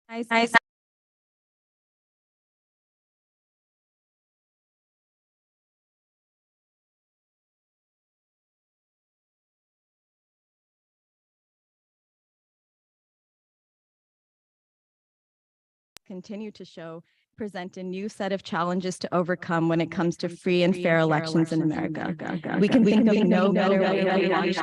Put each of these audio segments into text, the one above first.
Nice. Continue to present a new set of challenges to overcome when it comes to free and fair elections in America. We can think of no better way to launch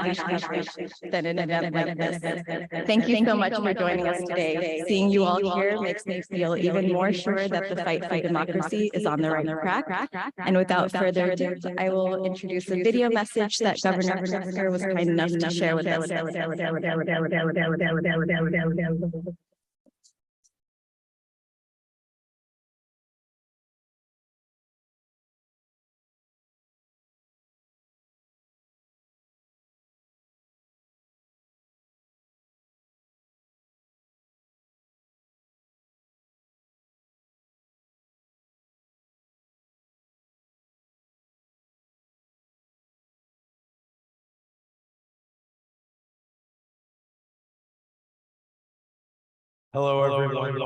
than an event like this. Thank you so much for joining us today. Seeing you all here makes me feel even more sure that the fight for democracy is on the right track. And without further ado, I will introduce a video message that Governor Pritzker was kind enough to share with us. Hello, everyone.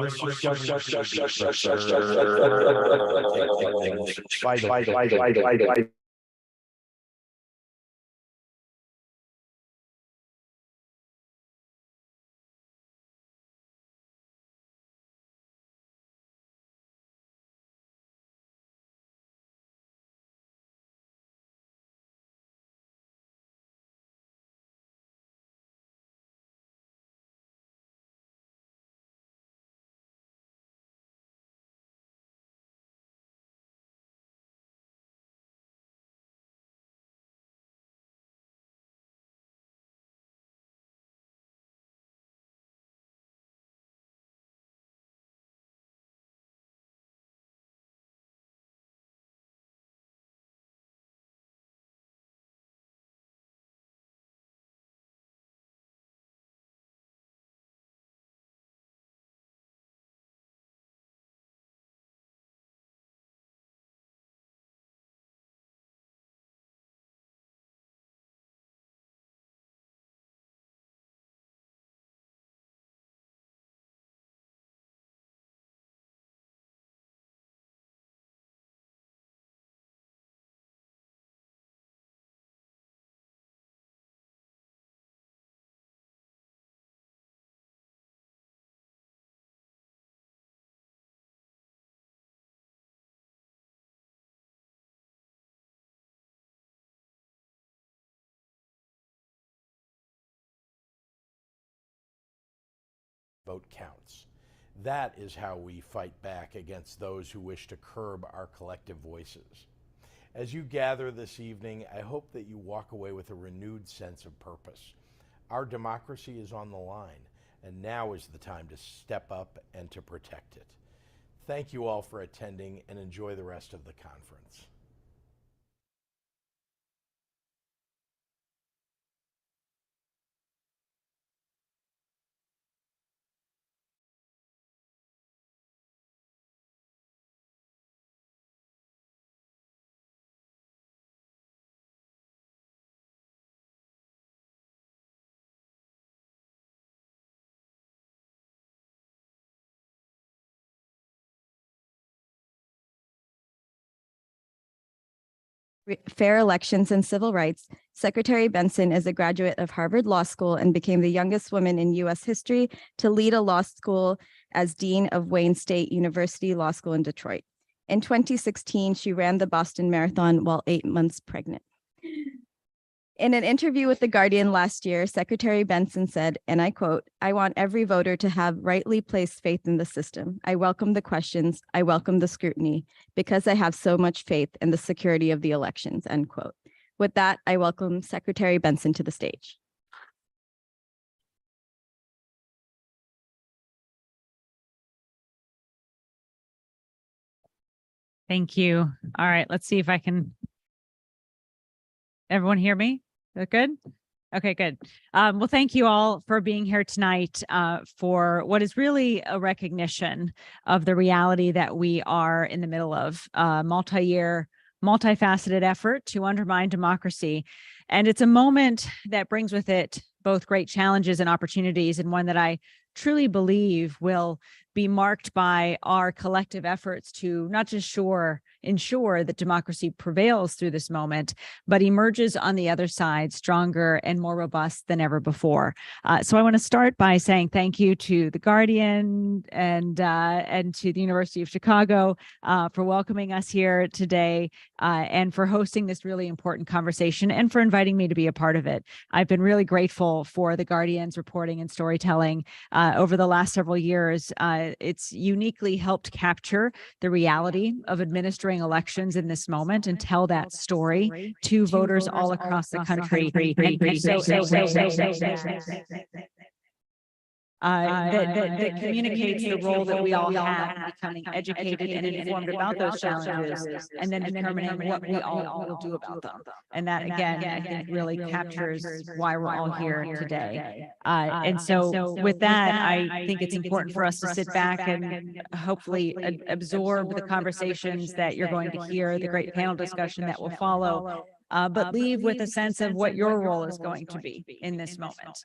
Vote counts. That is how we fight back against those who wish to curb our collective voices. As you gather this evening, I hope that you walk away with a renewed sense of purpose. Our democracy is on the line, and now is the time to step up and to protect it. Thank you all for attending, and enjoy the rest of the conference. Fair elections and civil rights, Secretary Benson is a graduate of Harvard Law School and became the youngest woman in U.S. history to lead a law school as Dean of Wayne State University Law School in Detroit. In 2016, she ran the Boston Marathon while 8 months pregnant. In an interview with The Guardian last year, Secretary Benson said, and I quote, "I want every voter to have rightly placed faith in the system. I welcome the questions. I welcome the scrutiny because I have so much faith in the security of the elections," end quote. With that, I welcome Secretary Benson to the stage. Thank you. All right, let's see if I can. Everyone hear me? Is that good? Okay, good. Well, thank you all for being here tonight for what is really a recognition of the reality that we are in the middle of a multi-year, multifaceted effort to undermine democracy. And it's a moment that brings with it both great challenges and opportunities, and one that I truly believe will be marked by our collective efforts to not just ensure that democracy prevails through this moment, but emerges on the other side stronger and more robust than ever before. So I want to start by saying thank you to The Guardian and to the University of Chicago for welcoming us here today and for hosting this really important conversation and for inviting me to be a part of it. I've been really grateful for The Guardian's reporting and storytelling over the last several years. It's uniquely helped capture the reality of administering elections in this moment and tell that story to voters all across the country. That communicates the role that we all have in becoming educated and informed about those challenges, and then determining what we all will do about them. And that, again, I think really captures why we're all here today. And so with that, I think it's important for us to sit back and hopefully absorb the conversations that you're going to hear, the great panel discussion that will follow. But leave with a sense of what your role is going to be in this moment,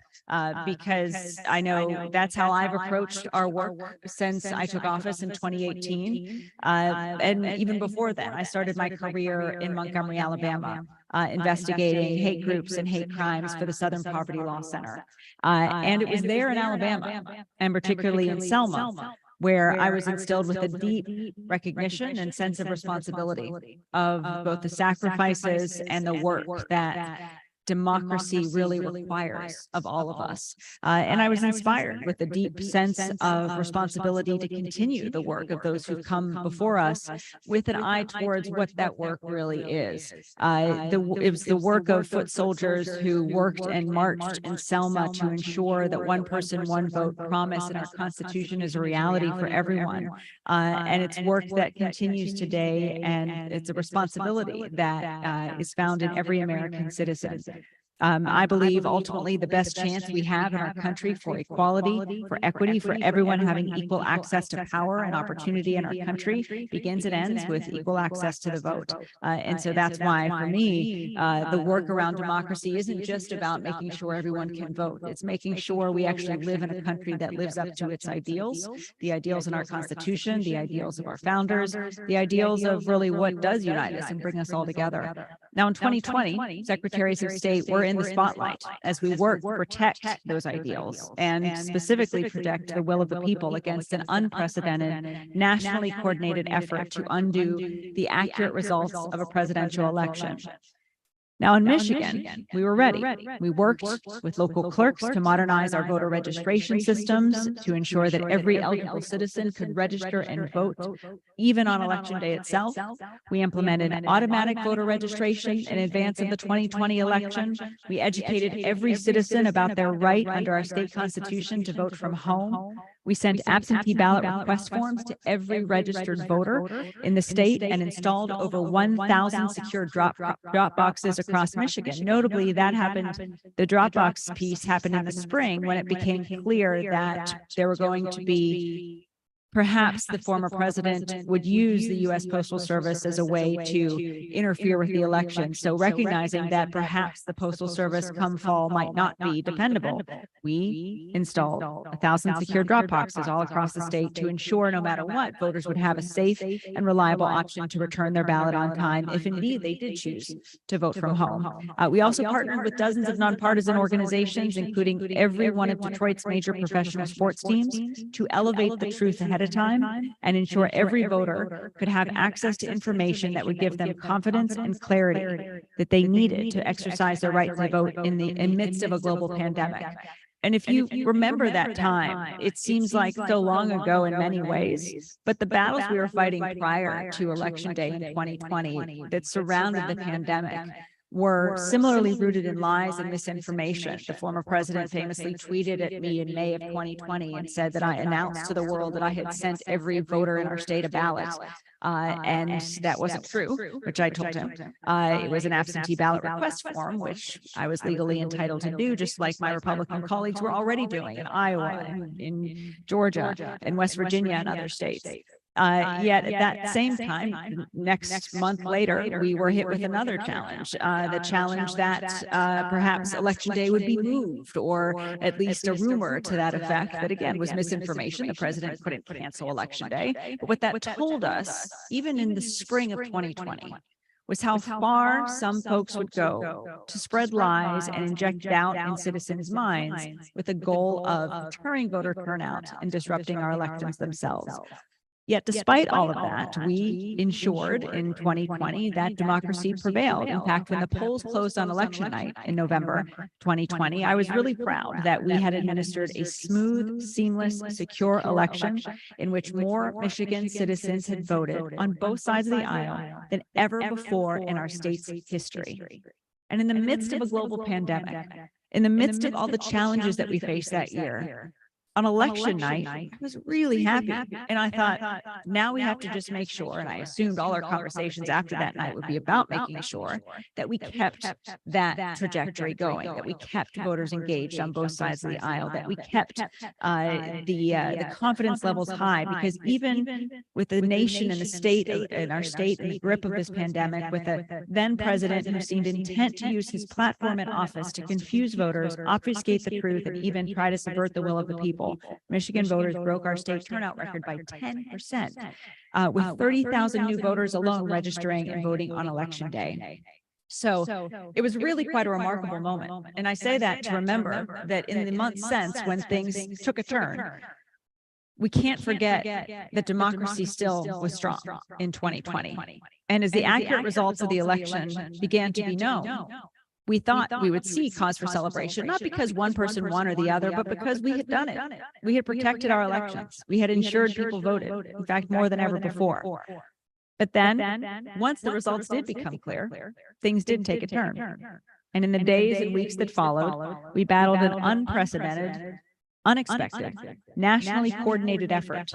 because I know that's how I've approached our work since I took office in 2018. And even before then, I started my career in Montgomery, Alabama, investigating hate groups and hate crimes for the Southern Poverty Law Center. And it was there in Alabama, and particularly in Selma, where I was instilled with a deep recognition and sense of responsibility of both the sacrifices and the work that democracy really requires of all of us. And I was inspired with a deep sense of responsibility to continue the work of those who've come before us with an eye towards what that work really is. It was the work of foot soldiers who worked and marched in Selma to ensure that one person, one vote promise in our Constitution is a reality for everyone. And it's work that continues today, and it's a responsibility that is found in every American citizen. I believe ultimately the best chance we have in our country for equality, for equity, for everyone having equal access to power and opportunity in our country begins and ends with equal access to the vote. And so that's why, for me, the work around democracy isn't just about making sure everyone can vote. It's making sure we actually live in a country that lives up to its ideals, the ideals in our Constitution, the ideals of our founders, the ideals of really what does unite us and bring us all together. Now, in 2020, secretaries of state were in the spotlight as we work to protect those ideals and specifically protect the will of the people against an unprecedented, nationally coordinated effort to undo the accurate results of a presidential election. Now, in Michigan, we were ready. We worked with local clerks to modernize our voter registration systems to ensure that every eligible citizen could register and vote, even on election day itself. We implemented automatic voter registration in advance of the 2020 election. We educated every citizen about their right under our state constitution to vote from home. We sent absentee ballot request forms to every registered voter in the state and installed over 1,000 secure drop boxes across Michigan. Notably, that happened, the Dropbox piece happened in the spring when it became clear that there were going to be perhaps the former president would use the U.S. Postal Service as a way to interfere with the election. So recognizing that perhaps the Postal Service come fall might not be dependable, we installed 1,000 secure drop boxes all across the state to ensure no matter what, voters would have a safe and reliable option to return their ballot on time if indeed they did choose to vote from home. We also partnered with dozens of nonpartisan organizations, including every one of Detroit's major professional sports teams, to elevate the truth ahead of time and ensure every voter could have access to information that would give them confidence and clarity that they needed to exercise their right to vote in the midst of a global pandemic. And if you remember that time, it seems like so long ago in many ways, but the battles we were fighting prior to Election Day in 2020 that surrounded the pandemic were similarly rooted in lies and misinformation. The former president famously tweeted at me in May of 2020 and said that I announced to the world that I had sent every voter in our state a ballot. And that wasn't true, which I told him. It was an absentee ballot request form, which I was legally entitled to do, just like my Republican colleagues were already doing in Iowa, in Georgia, in West Virginia, and other states. Yet at that same time, next month later, we were hit with another challenge, the challenge that perhaps Election Day would be moved, or at least a rumor to that effect that, again, was misinformation. The president couldn't cancel Election Day. But what that told us, even in the spring of 2020, was how far some folks would go to spread lies and inject doubt in citizens' minds with the goal of deterring voter turnout and disrupting our elections themselves. Yet despite all of that, we ensured in 2020 that democracy prevailed. In fact, when the polls closed on election night in November 2020, I was really proud that we had administered a smooth, seamless, secure election in which more Michigan citizens had voted on both sides of the aisle than ever before in our state's history. And in the midst of a global pandemic, in the midst of all the challenges that we faced that year, on election night, I was really happy. And I thought, now we have to just make sure, and I assumed all our conversations after that night would be about making sure that we kept that trajectory going, that we kept voters engaged on both sides of the aisle, that we kept the confidence levels high, because even with the nation and the state and our state in the grip of this pandemic, with a then president who seemed intent to use his platform in office to confuse voters, obfuscate the truth, and even try to subvert the will of the people, Michigan voters broke our state turnout record by 10%, with 30,000 new voters alone registering and voting on election day. So it was really quite a remarkable moment. And I say that to remember that in the months since, when things took a turn, we can't forget that democracy still was strong in 2020. And as the accurate results of the election began to be known, we thought we would see cause for celebration, not because one person won or the other, but because we had done it. We had protected our elections. We had ensured people voted, in fact, more than ever before. But then, once the results did become clear, things did take a turn. And in the days and weeks that followed, we battled an unprecedented, unexpected, nationally coordinated effort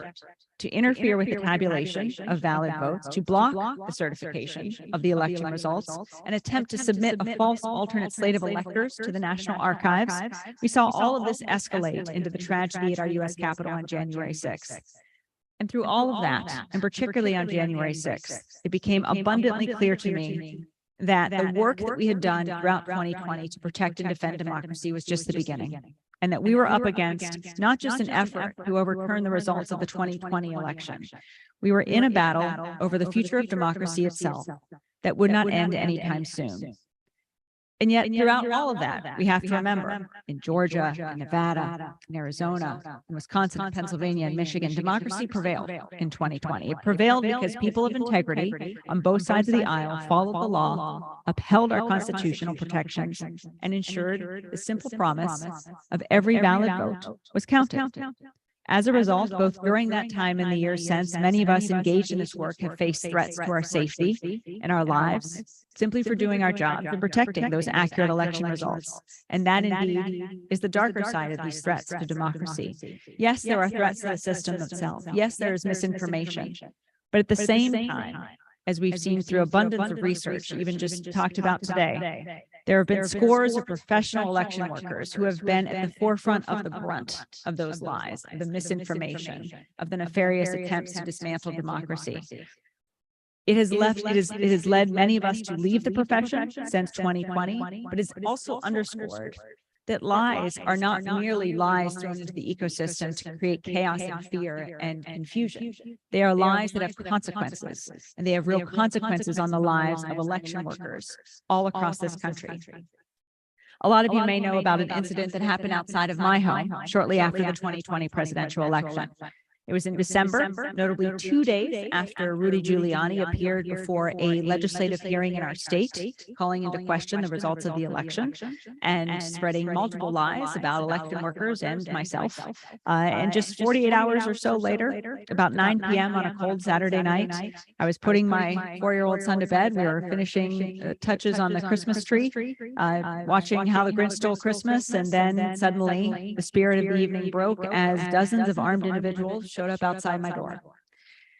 to interfere with the tabulation of valid votes, to block the certification of the election results, and attempt to submit a false alternate slate of electors to the National Archives. We saw all of this escalate into the tragedy at our U.S. Capitol on January 6th. And through all of that, and particularly on January 6th, it became abundantly clear to me that the work that we had done throughout 2020 to protect and defend democracy was just the beginning, and that we were up against not just an effort to overturn the results of the 2020 election. We were in a battle over the future of democracy itself that would not end anytime soon. And yet, throughout all of that, we have to remember, in Georgia, in Nevada, in Arizona, in Wisconsin, Pennsylvania, and Michigan, democracy prevailed in 2020. It prevailed because people of integrity on both sides of the aisle followed the law, upheld our constitutional protections, and ensured the simple promise of every valid vote was counted. As a result, both during that time and the years since, many of us engaged in this work have faced threats to our safety and our lives simply for doing our job and protecting those accurate election results. And that indeed is the darker side of these threats to democracy. Yes, there are threats to the system itself. Yes, there is misinformation. But at the same time, as we've seen through abundance of research, even just talked about today, there have been scores of professional election workers who have been at the forefront of the brunt of those lies, of the misinformation, of the nefarious attempts to dismantle democracy. It has led many of us to leave the profession since 2020, but it's also underscored that lies are not merely lies thrown into the ecosystem to create chaos and fear and confusion. They are lies that have consequences, and they have real consequences on the lives of election workers all across this country. A lot of you may know about an incident that happened outside of my home shortly after the 2020 presidential election. It was in December, notably 2 days after Rudy Giuliani appeared before a legislative hearing in our state, calling into question the results of the election and spreading multiple lies about election workers and myself. And just 48 hours or so later, about 9 p.m. on a cold Saturday night, I was putting my 4-year-old son to bed. We were finishing touches on the Christmas tree, watching How the Grinch Stole Christmas, and then suddenly the spirit of the evening broke as dozens of armed individuals showed up outside my door.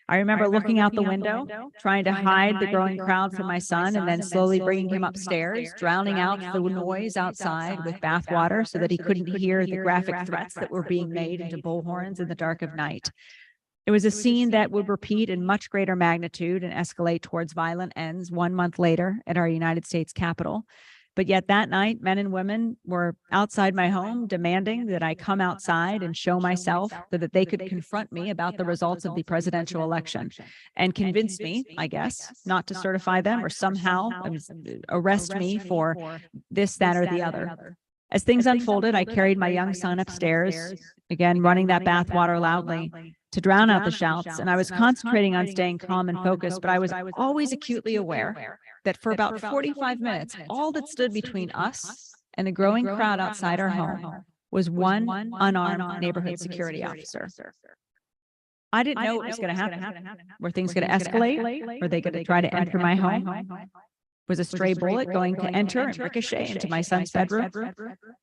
I remember looking out the window, trying to hide the growing crowd from my son, and then slowly bringing him upstairs, drowning out the noise outside with bath water so that he couldn't hear the graphic threats that were being made into bullhorns in the dark of night. It was a scene that would repeat in much greater magnitude and escalate towards violent ends 1 month later at our United States Capitol. But yet that night, men and women were outside my home demanding that I come outside and show myself so that they could confront me about the results of the presidential election and convince me, I guess, not to certify them or somehow arrest me for this, that, or the other. As things unfolded, I carried my young son upstairs, again, running that bathwater loudly to drown out the shouts. And I was concentrating on staying calm and focused, but I was always acutely aware that for about 45 minutes, all that stood between us and the growing crowd outside our home was one unarmed neighborhood security officer. I didn't know what was going to happen. Were things going to escalate? Were they going to try to enter my home? Was a stray bullet going to enter and ricochet into my son's bedroom?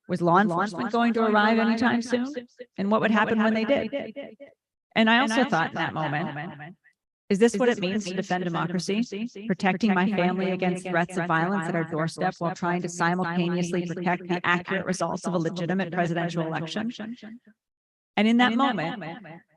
Was law enforcement going to arrive anytime soon? And what would happen when they did? And I also thought in that moment, is this what it means to defend democracy? Protecting my family against threats of violence at our doorstep while trying to simultaneously protect the accurate results of a legitimate presidential election? And in that moment,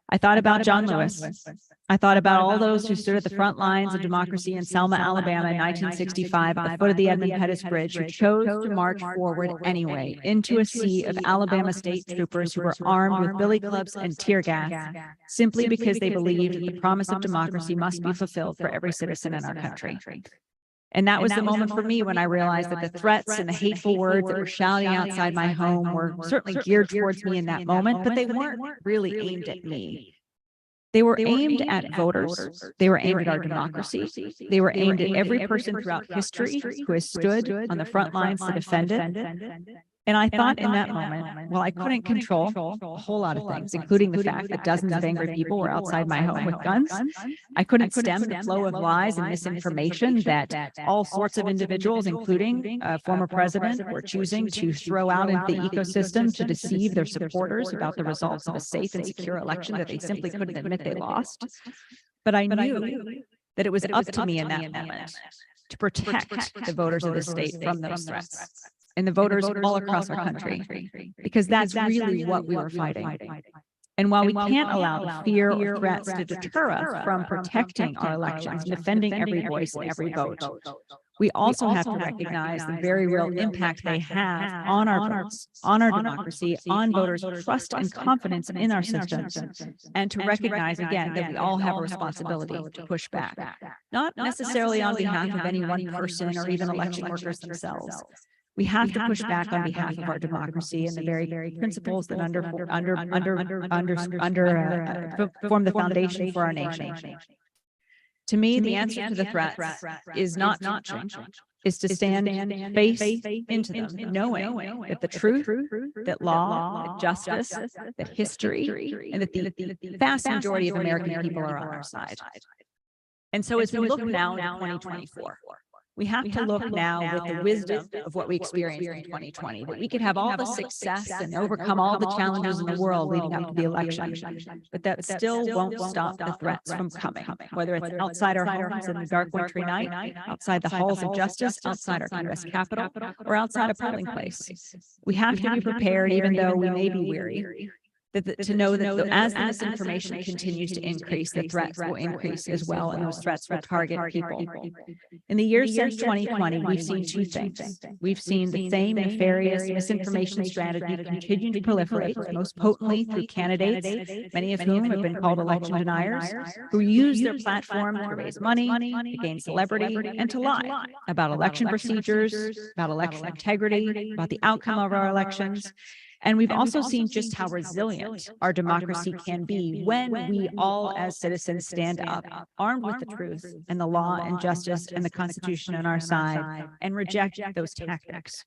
I thought about John Lewis. I thought about all those who stood at the front lines of democracy in Selma, Alabama in 1965 at the foot of the Edmund Pettus Bridge, who chose to march forward anyway into a sea of Alabama state troopers who were armed with billy clubs and tear gas, simply because they believed that the promise of democracy must be fulfilled for every citizen in our country. And that was the moment for me when I realized that the threats and the hateful words that were shouting outside my home were certainly geared towards me in that moment, but they weren't really aimed at me. They were aimed at voters. They were aimed at our democracy. They were aimed at every person throughout history who has stood on the front lines to defend it. And I thought in that moment, well, I couldn't control a whole lot of things, including the fact that dozens of angry people were outside my home with guns. I couldn't stem the flow of lies and misinformation that all sorts of individuals, including a former president, were choosing to throw out into the ecosystem to deceive their supporters about the results of a safe and secure election that they simply couldn't admit they lost. But I knew that it was up to me in that moment to protect the voters of the state from those threats. And the voters all across our country, because that's really what we were fighting. And while we can't allow the fear or threats to deter us from protecting our elections, defending every voice and every vote, we also have to recognize the very real impact they have on our votes, on our democracy, on voters' trust and confidence in our systems, and to recognize again that we all have a responsibility to push back, not necessarily on behalf of any one person or even election workers themselves. We have to push back on behalf of our democracy and the very principles that form the foundation for our nation. To me, the answer to the threats is not flinching, is to stand face into them, knowing that the truth, that law, that justice, that history, and that the vast majority of American people are on our side. And so as we look now in 2024, we have to look now with the wisdom of what we experienced in 2020, that we could have all the success and overcome all the challenges in the world leading up to the election, but that still won't stop the threats from coming, whether it's outside our homes in the dark wintry night, outside the halls of justice, outside our Congress Capitol, or outside a polling place. We have to be prepared, even though we may be weary, to know that as the misinformation continues to increase, the threats will increase as well, and those threats will target people. In the years since 2020, we've seen two things. We've seen the same nefarious misinformation strategy continue to proliferate, most potently through candidates, many of whom have been called election deniers, who use their platform to raise money, to gain celebrity, and to lie about election procedures, about election integrity, about the outcome of our elections. And we've also seen just how resilient our democracy can be when we all as citizens stand up, armed with the truth and the law and justice and the Constitution on our side, and reject those tactics.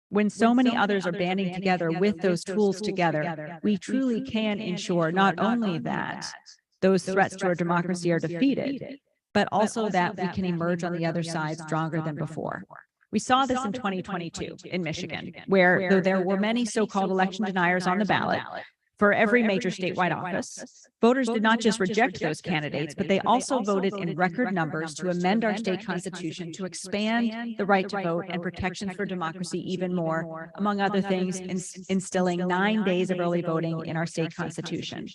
When so many others are banding together with those tools together, we truly can ensure not only that those threats to our democracy are defeated, but also that we can emerge on the other side stronger than before. We saw this in 2022 in Michigan, where though there were many so-called election deniers on the ballot for every major statewide office, voters did not just reject those candidates, but they also voted in record numbers to amend our state constitution to expand the right to vote and protections for democracy even more, among other things, instilling 9 days of early voting in our state constitution.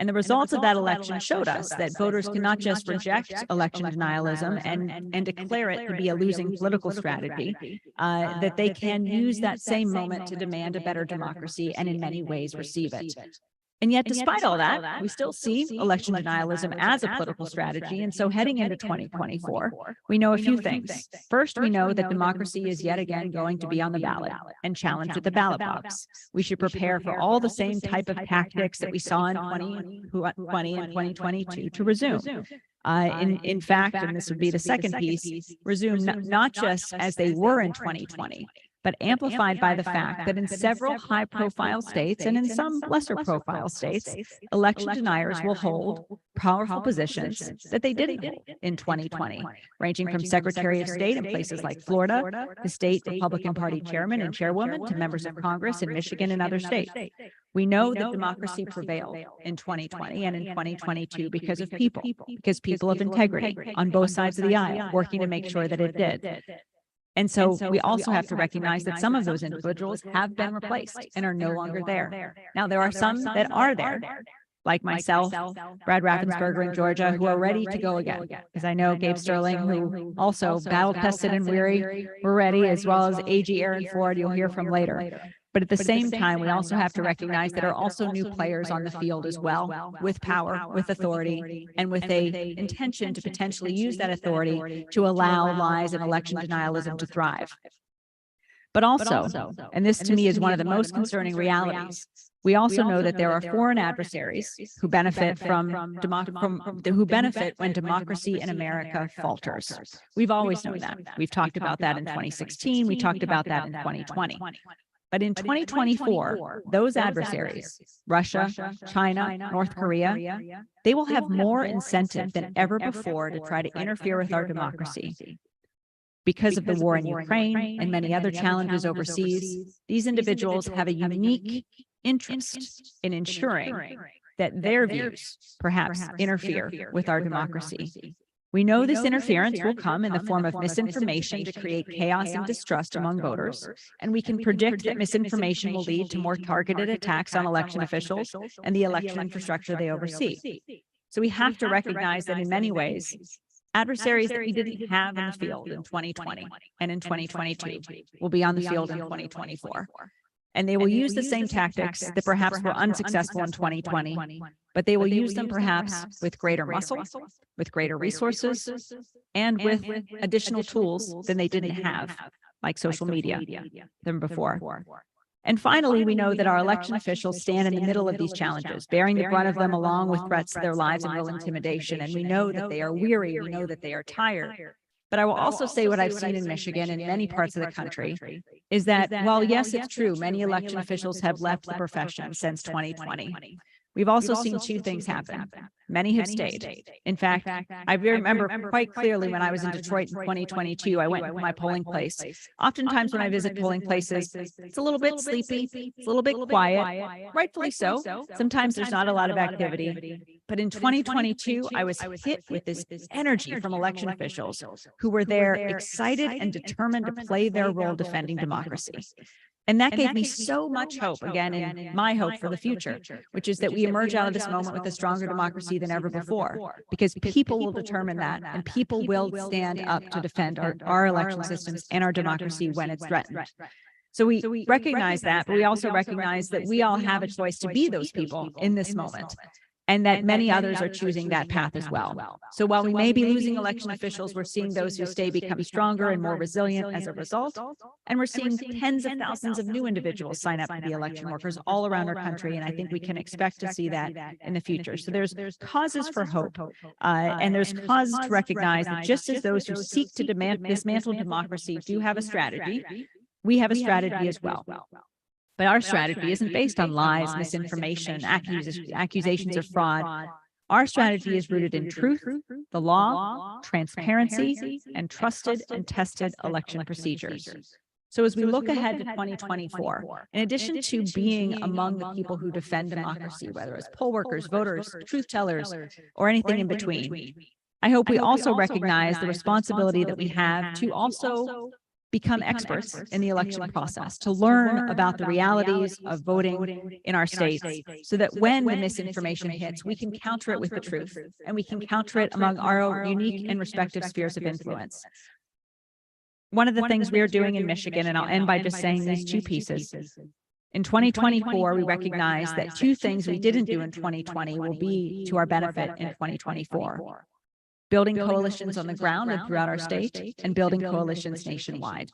And the results of that election showed us that voters cannot just reject election denialism and declare it to be a losing political strategy, that they can use that same moment to demand a better democracy and in many ways receive it. And yet, despite all that, we still see election denialism as a political strategy. And so heading into 2024, we know a few things. First, we know that democracy is yet again going to be on the ballot and challenged at the ballot box. We should prepare for all the same type of tactics that we saw in 2020 and 2022 to resume. In fact, and this would be the second piece, resume not just as they were in 2020, but amplified by the fact that in several high-profile states and in some lesser-profile states, election deniers will hold powerful positions that they didn't hold in 2020, ranging from Secretary of State in places like Florida, to state Republican Party chairman and chairwoman, to members of Congress in Michigan and other states. We know that democracy prevailed in 2020 and in 2022 because of people of integrity on both sides of the aisle, working to make sure that it did. And so we also have to recognize that some of those individuals have been replaced and are no longer there. Now, there are some that are there, like myself, Brad Raffensperger in Georgia, who are ready to go again. Because I know Gabe Sterling, who also battle-tested and weary, were ready, as well as AG Aaron Ford, you'll hear from later. But at the same time, we also have to recognize that there are also new players on the field as well, with power, with authority, and with a intention to potentially use that authority to allow lies and election denialism to thrive. But also, and this to me is one of the most concerning realities, we also know that there are foreign adversaries who benefit who benefit when democracy in America falters. We've always known that. We've talked about that in 2016. We talked about that in 2020. But in 2024, those adversaries, Russia, China, North Korea, they will have more incentive than ever before to try to interfere with our democracy. Because of the war in Ukraine and many other challenges overseas, these individuals have a unique interest in ensuring that their views perhaps interfere with our democracy. We know this interference will come in the form of misinformation to create chaos and distrust among voters, and we can predict that misinformation will lead to more targeted attacks on election officials and the election infrastructure they oversee. So we have to recognize that in many ways, adversaries that we didn't have in the field in 2020 and in 2022 will be on the field in 2024. And they will use the same tactics that perhaps were unsuccessful in 2020, but they will use them perhaps with greater muscle, with greater resources, and with additional tools than they didn't have, like social media, than before. And finally, we know that our election officials stand in the middle of these challenges, bearing the brunt of them along with threats to their lives and real intimidation. And we know that they are weary, we know that they are tired. But I will also say what I've seen in Michigan and many parts of the country is that while, yes, it's true, many election officials have left the profession since 2020. We've also seen two things happen. Many have stayed. In fact, I remember quite clearly when I was in Detroit in 2022, I went to my polling place. Oftentimes when I visit polling places, it's a little bit sleepy, it's a little bit quiet, rightfully so. Sometimes there's not a lot of activity. But in 2022, I was hit with this energy from election officials who were there excited and determined to play their role defending democracy. And that gave me so much hope, again, in my hope for the future, which is that we emerge out of this moment with a stronger democracy than ever before, because people will determine that, and people will stand up to defend our election systems and our democracy when it's threatened. So we recognize that, but we also recognize that we all have a choice to be those people in this moment, and that many others are choosing that path as well. So while we may be losing election officials, we're seeing those who stay become stronger and more resilient as a result. And we're seeing tens of thousands of new individuals sign up to be election workers all around our country. And I think we can expect to see that in the future. So there's causes for hope. And there's causes to recognize that just as those who seek to dismantle democracy do have a strategy, we have a strategy as well. But our strategy isn't based on lies, misinformation, accusations of fraud. Our strategy is rooted in truth, the law, transparency, and trusted and tested election procedures. So as we look ahead to 2024, in addition to being among the people who defend democracy, whether it's poll workers, voters, truth tellers, or anything in between, I hope we also recognize the responsibility that we have to also become experts in the election process, to learn about the realities of voting in our states, so that when the misinformation hits, we can counter it with the truth, and we can counter it among our unique and respective spheres of influence. One of the things we are doing in Michigan, and I'll end by just saying these two pieces. In 2024, we recognize that two things we didn't do in 2020 will be to our benefit in 2024. Building coalitions on the ground and throughout our state, and building coalitions nationwide.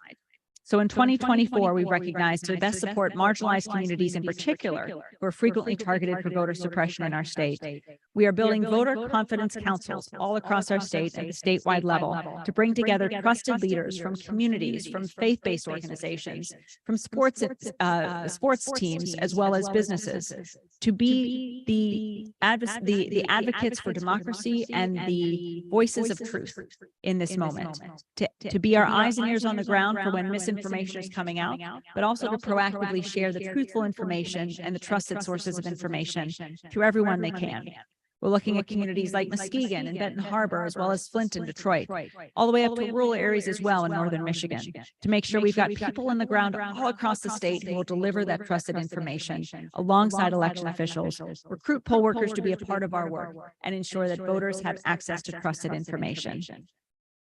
So in 2024, we recognize to best support marginalized communities in particular, who are frequently targeted for voter suppression in our state, we are building voter confidence councils all across our state at the statewide level to bring together trusted leaders from communities, from faith-based organizations, from sports teams, as well as businesses, to be the advocates for democracy and the voices of truth in this moment, to be our eyes and ears on the ground for when misinformation is coming out, but also to proactively share the truthful information and the trusted sources of information to everyone they can. We're looking at communities like Muskegon and Benton Harbor, as well as Flint and Detroit, all the way up to rural areas as well in northern Michigan, to make sure we've got people on the ground all across the state who will deliver that trusted information alongside election officials, recruit poll workers to be a part of our work, and ensure that voters have access to trusted information.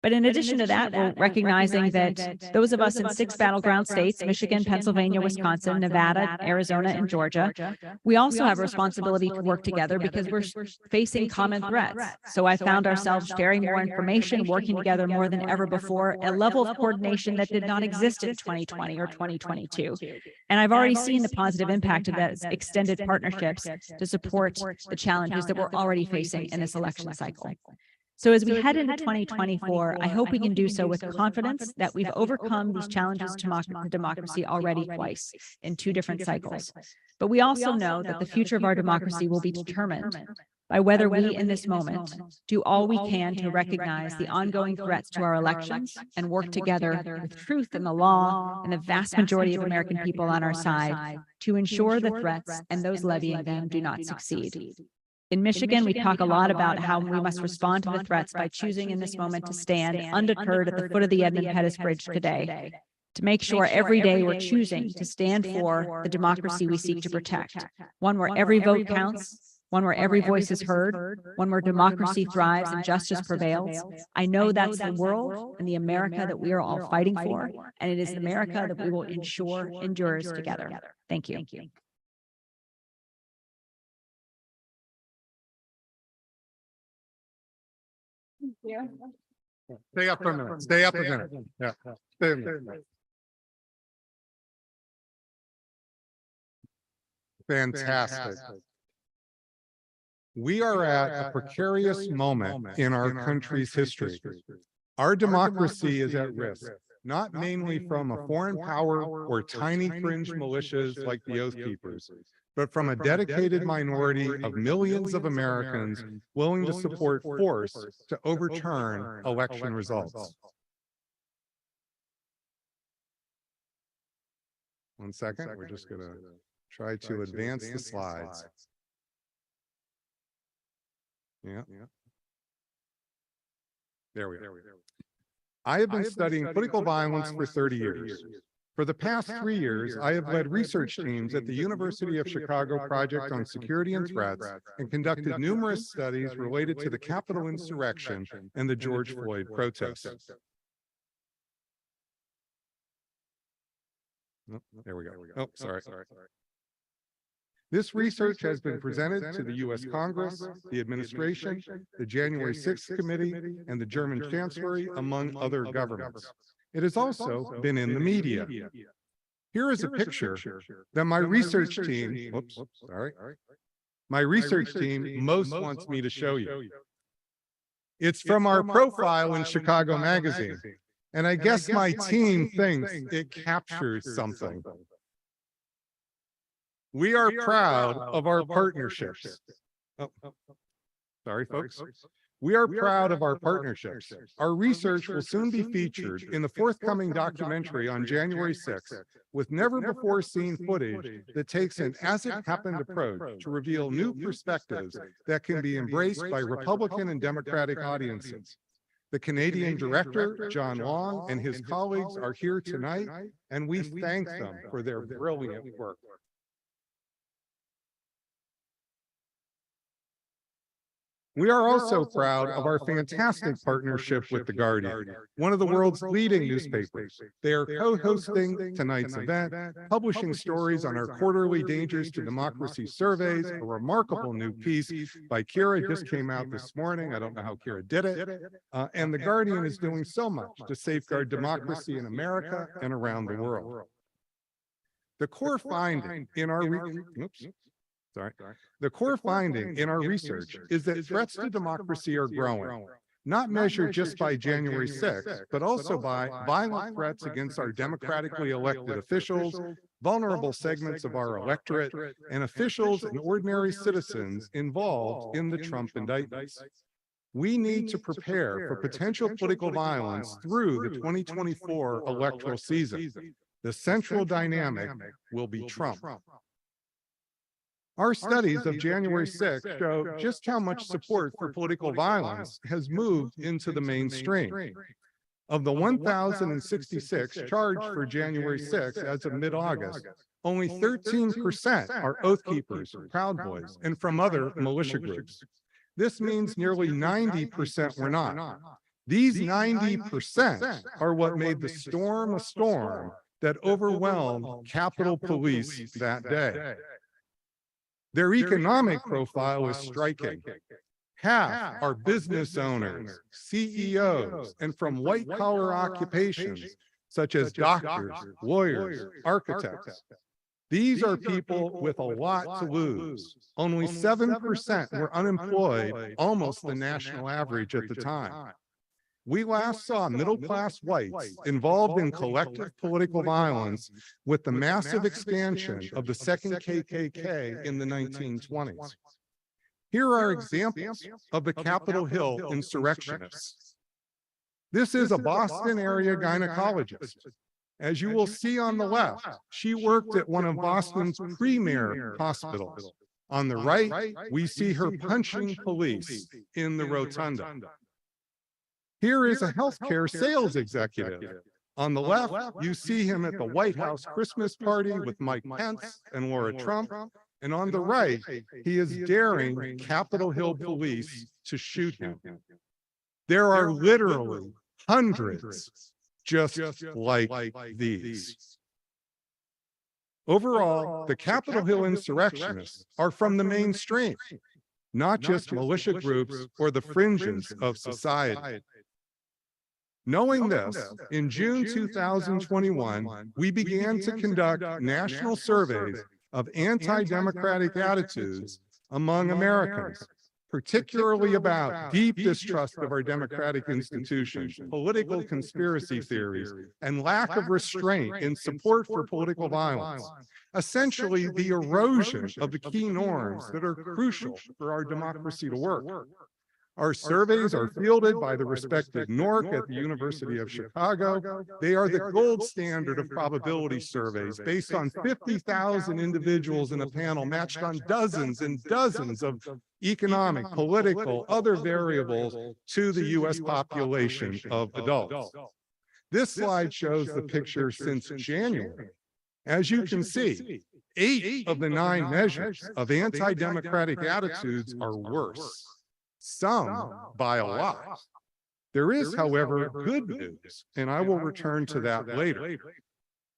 But in addition to that, we're recognizing that those of us in 6 battleground states, Michigan, Pennsylvania, Wisconsin, Nevada, Arizona, and Georgia, we also have a responsibility to work together because we're facing common threats. So I found ourselves sharing more information, working together more than ever before, a level of coordination that did not exist in 2020 or 2022. And I've already seen the positive impact of that extended partnerships to support the challenges that we're already facing in this election cycle. So as we head into 2024, I hope we can do so with confidence that we've overcome these challenges to democracy already twice in 2 different cycles. But we also know that the future of our democracy will be determined by whether we in this moment do all we can to recognize the ongoing threats to our elections and work together with truth and the law and the vast majority of American people on our side to ensure the threats and those levying them do not succeed. In Michigan, we talk a lot about how we must respond to the threats by choosing in this moment to stand undeterred at the foot of the Edmund Pettus Bridge today, to make sure every day we're choosing to stand for the democracy we seek to protect, one where every vote counts, one where every voice is heard, one where democracy thrives and justice prevails. I know that's the world and the America that we are all fighting for, and it is the America that we will ensure endures together. Thank you. Stay up for a minute. Stay up a minute. Yeah. Stay a minute. Fantastic. We are at a precarious moment in our country's history. Our democracy is at risk, not mainly from a foreign power or tiny fringe militias like the Oath Keepers, but from a dedicated minority of millions of Americans willing to support force to overturn election results. 1 second, we're just going to try to advance the slides. Yeah. There we are. I have been studying political violence for 30 years. For the past 3 years, I have led research teams at the University of Chicago Project on Security and Threats and conducted numerous studies related to the Capitol insurrection and the George Floyd protests. Oh, there we go. Oh, sorry. This research has been presented to the U.S. Congress, the administration, the January 6th committee, and the German Chancellery, among other governments. It has also been in the media. Here is a picture that my research team, my research team most wants me to show you. It's from our profile in Chicago Magazine, and I guess my team thinks it captures something. We are proud of our partnerships. Oh, sorry, folks. We are proud of our partnerships. Our research will soon be featured in the forthcoming documentary on January 6th, with never-before-seen footage that takes an as-it-happened approach to reveal new perspectives that can be embraced by Republican and Democratic audiences. The Canadian director, John Long, and his colleagues are here tonight, and we thank them for their brilliant work. We are also proud of our fantastic partnership with The Guardian, one of the world's leading newspapers. They are co-hosting tonight's event, publishing stories on our quarterly Dangers to Democracy surveys. A remarkable new piece by Kira just came out this morning. I don't know how Kira did it. And The Guardian is doing so much to safeguard democracy in America and around the world. The core finding in our The core finding in our research is that threats to democracy are growing, not measured just by January 6th, but also by violent threats against our democratically elected officials, vulnerable segments of our electorate, and officials and ordinary citizens involved in the Trump indictments. We need to prepare for potential political violence through the 2024 electoral season. The central dynamic will be Trump. Our studies of January 6th show just how much support for political violence has moved into the mainstream. Of the 1,066 charged for January 6th as of mid-August, only 13% are Oath Keepers, Proud Boys, and from other militia groups. This means nearly 90% were not. These 90% are what made the storm a storm that overwhelmed Capitol Police that day. Their economic profile is striking. Half are business owners, CEOs, and from white-collar occupations such as doctors, lawyers, architects. These are people with a lot to lose. Only 7% were unemployed, almost the national average at the time. We last saw middle-class whites involved in collective political violence with the massive expansion of the second KKK in the 1920s. Here are examples of the Capitol Hill insurrectionists. This is a Boston area gynecologist. As you will see on the left, she worked at one of Boston's premier hospitals. On the right, we see her punching police in the rotunda. Here is a healthcare sales executive. On the left, you see him at the White House Christmas party with Mike Pence and Laura Trump. And on the right, he is daring Capitol Hill police to shoot him. There are literally hundreds just like these. Overall, the Capitol Hill insurrectionists are from the mainstream, not just militia groups or the fringes of society. Knowing this, in June 2021, we began to conduct national surveys of anti-democratic attitudes among Americans, particularly about deep distrust of our democratic institutions, political conspiracy theories, and lack of restraint in support for political violence. Essentially, the erosion of the key norms that are crucial for our democracy to work. Our surveys are fielded by the respected NORC at the University of Chicago. They are the gold standard of probability surveys based on 50,000 individuals in a panel matched on dozens and dozens of economic, political, other variables to the US population of adults. This slide shows the picture since January. As you can see, 8 of the 9 measures of anti-democratic attitudes are worse. Some by a lot. There is, however, good news, and I will return to that later.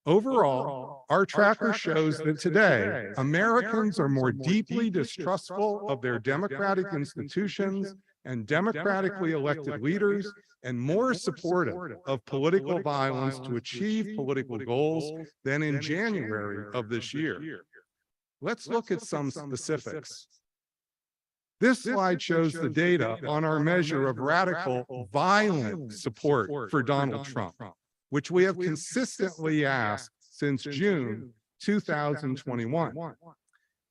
Overall, our tracker shows that today, Americans are more deeply distrustful of their democratic institutions and democratically elected leaders, and more supportive of political violence to achieve political goals than in January of this year. Let's look at some specifics. This slide shows the data on our measure of radical, violent support for Donald Trump, which we have consistently asked since June 2021.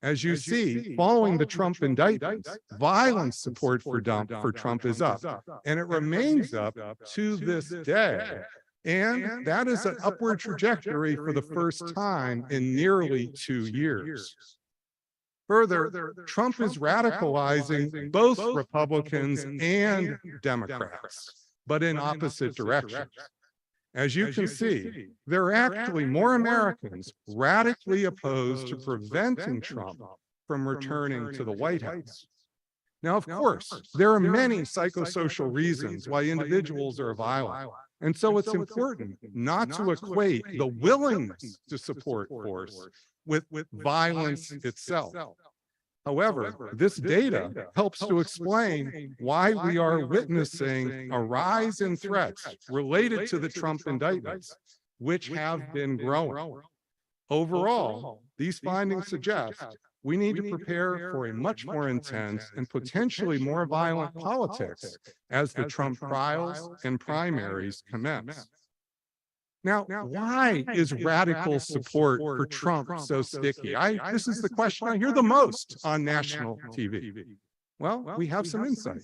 As you see, following the Trump indictments, violent support for Trump is up, and it remains up to this day. And that is an upward trajectory for the first time in nearly 2 years. Further, Trump is radicalizing both Republicans and Democrats. but in opposite directions. As you can see, there are actually more Americans radically opposed to preventing Trump from returning to the White House. Now, of course, there are many psychosocial reasons why individuals are violent. And so it's important not to equate the willingness to support force with violence itself. However, this data helps to explain why we are witnessing a rise in threats related to the Trump indictments, which have been growing. Overall, these findings suggest we need to prepare for a much more intense and potentially more violent politics as the Trump trials and primaries commence. Now, why is radical support for Trump so sticky? This is the question I hear the most on national TV. Well, we have some insight.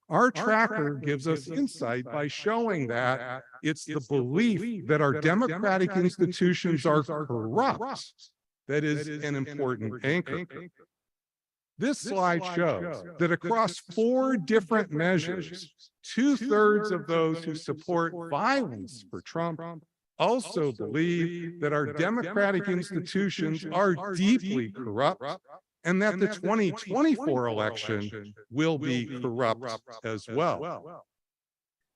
Our tracker gives us insight by showing that it's the belief that our democratic institutions are corrupt that is an important anchor. This slide shows that across 4 different measures, 2/3 of those who support violence for Trump also believe that our democratic institutions are deeply corrupt and that the 2024 election will be corrupt as well.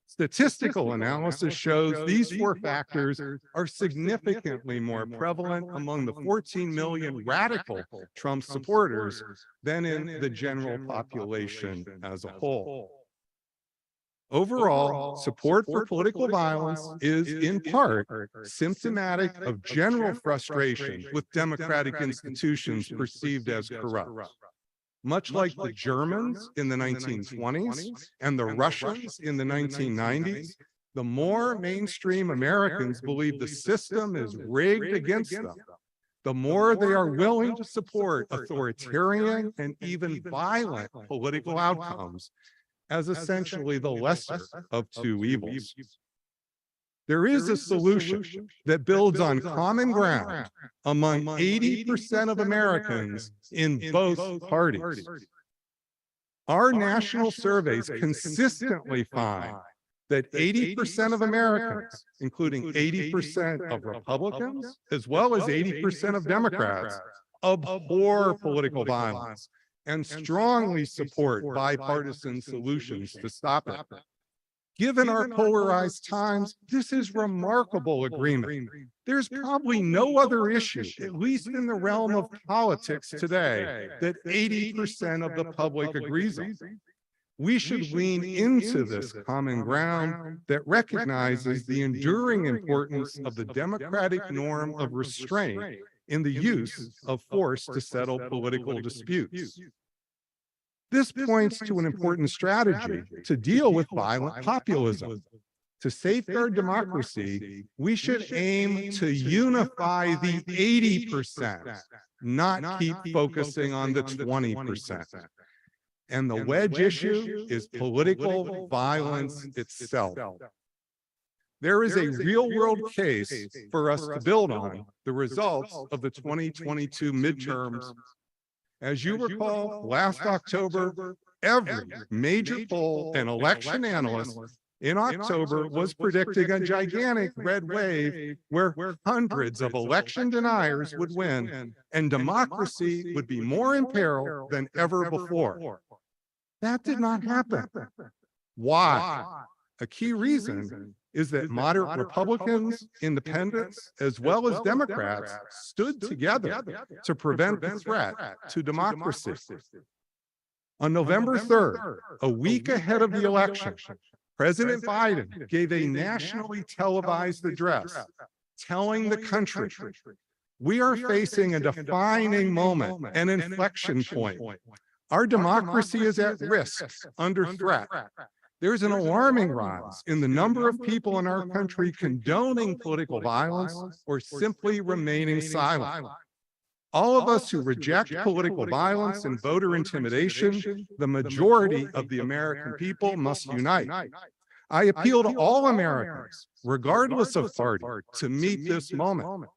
Statistical analysis shows these 4 factors are significantly more prevalent among the 14 million radical Trump supporters than in the general population as a whole. Overall, support for political violence is in part symptomatic of general frustration with democratic institutions perceived as corrupt. Much like the Germans in the 1920s and the Russians in the 1990s, the more mainstream Americans believe the system is rigged against them, the more they are willing to support authoritarian and even violent political outcomes as essentially the lesser of 2 evils. There is a solution that builds on common ground among 80% of Americans in both parties. Our national surveys consistently find that 80% of Americans, including 80% of Republicans, as well as 80% of Democrats, abhor political violence and strongly support bipartisan solutions to stop it. Given our polarized times, this is remarkable agreement. There's probably no other issue, at least in the realm of politics today, that 80% of the public agrees on. We should lean into this common ground that recognizes the enduring importance of the democratic norm of restraint in the use of force to settle political disputes. This points to an important strategy to deal with violent populism. To safeguard democracy, we should aim to unify the 80%, not keep focusing on the 20%. And the wedge issue is political violence itself. There is a real-world case for us to build on the results of the 2022 midterms. As you recall, last October, every major poll and election analyst in October was predicting a gigantic red wave where hundreds of election deniers would win and democracy would be more in peril than ever before. That did not happen. Why? A key reason is that moderate Republicans, independents, as well as Democrats stood together to prevent the threat to democracy. On November 3rd, a week ahead of the election, President Biden gave a nationally televised address telling the country, we are facing a defining moment, an inflection point. Our democracy is at risk, under threat. There's an alarming rise in the number of people in our country condoning political violence or simply remaining silent. All of us who reject political violence and voter intimidation, the majority of the American people, must unite. I appeal to all Americans, regardless of party, to meet this moment.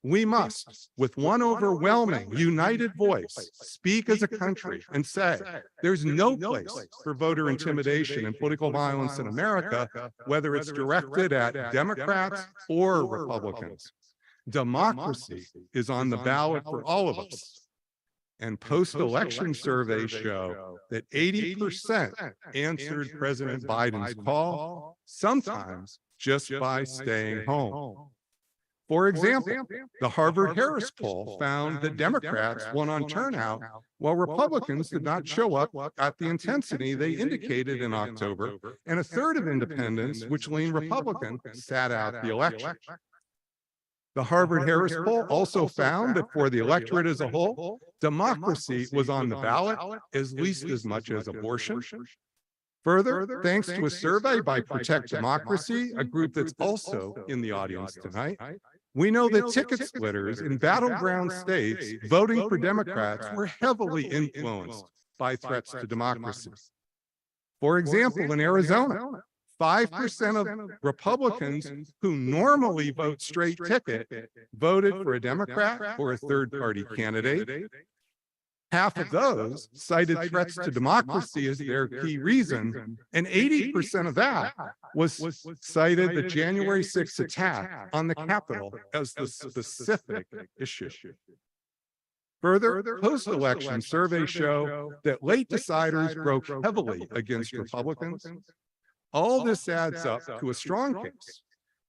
We must, with one overwhelming, united voice, speak as a country and say, there's no place for voter intimidation and political violence in America, whether it's directed at Democrats or Republicans. Democracy is on the ballot for all of us. And post-election surveys show that 80% answered President Biden's call, sometimes just by staying home. For example, the Harvard-Harris poll found that Democrats won on turnout, while Republicans did not show up at the intensity they indicated in October, and a third of independents, which leaned Republican, sat out the election. The Harvard-Harris poll also found that for the electorate as a whole, democracy was on the ballot at least as much as abortion. Further, thanks to a survey by Protect Democracy, a group that's also in the audience tonight, we know that ticket splitters in battleground states voting for Democrats were heavily influenced by threats to democracy. For example, in Arizona, 5% of Republicans who normally vote straight ticket voted for a Democrat or a third-party candidate. Half of those cited threats to democracy as their key reason, and 80% of that was cited the January 6th attack on the Capitol as the specific issue. Further, post-election surveys show that late deciders broke heavily against Republicans. All this adds up to a strong case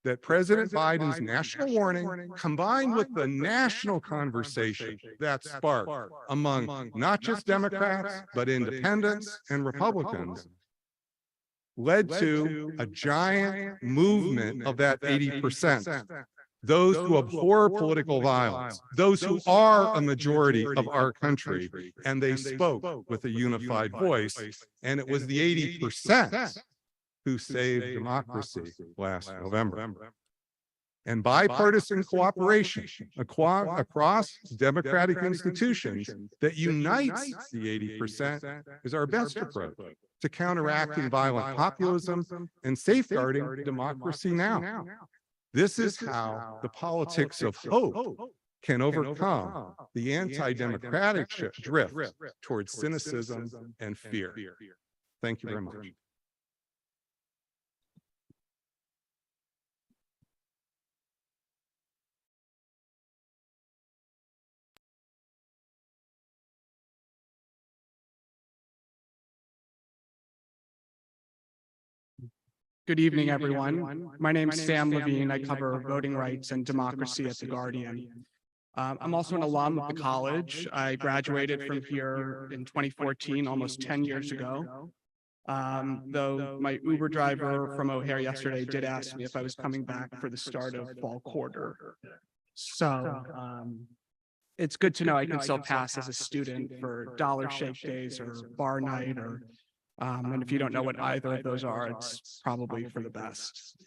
that President Biden's national warning, combined with the national conversation that sparked among not just Democrats, but independents and Republicans, led to a giant movement of that 80%. Those who abhor political violence, those who are a majority of our country, and they spoke with a unified voice, and it was the 80% who saved democracy last November. And bipartisan cooperation across democratic institutions that unites the 80% is our best approach to counteracting violent populism and safeguarding democracy now. This is how the politics of hope can overcome the anti-democratic drift towards cynicism and fear. Thank you very much. Good evening, everyone. My name is Sam Levine. I cover voting rights and democracy at The Guardian. I'm also an alum of the college. I graduated from here in 2014, almost 10 years ago. Though my Uber driver from O'Hare yesterday did ask me if I was coming back for the start of fall quarter. So it's good to know I can still pass as a student for dollar shake days or bar night, or and if you don't know what either of those are, it's probably for the best.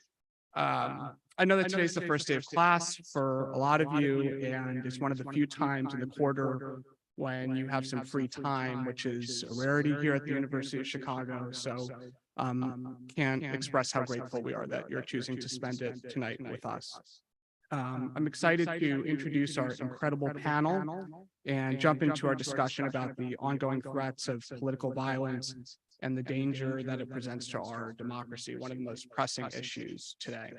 I know that today's the first day of class for a lot of you, and it's one of the few times in the quarter when you have some free time, which is a rarity here at the University of Chicago. So can't express how grateful we are that you're choosing to spend it tonight with us. I'm excited to introduce our incredible panel and jump into our discussion about the ongoing threats of political violence and the danger that it presents to our democracy, one of the most pressing issues today.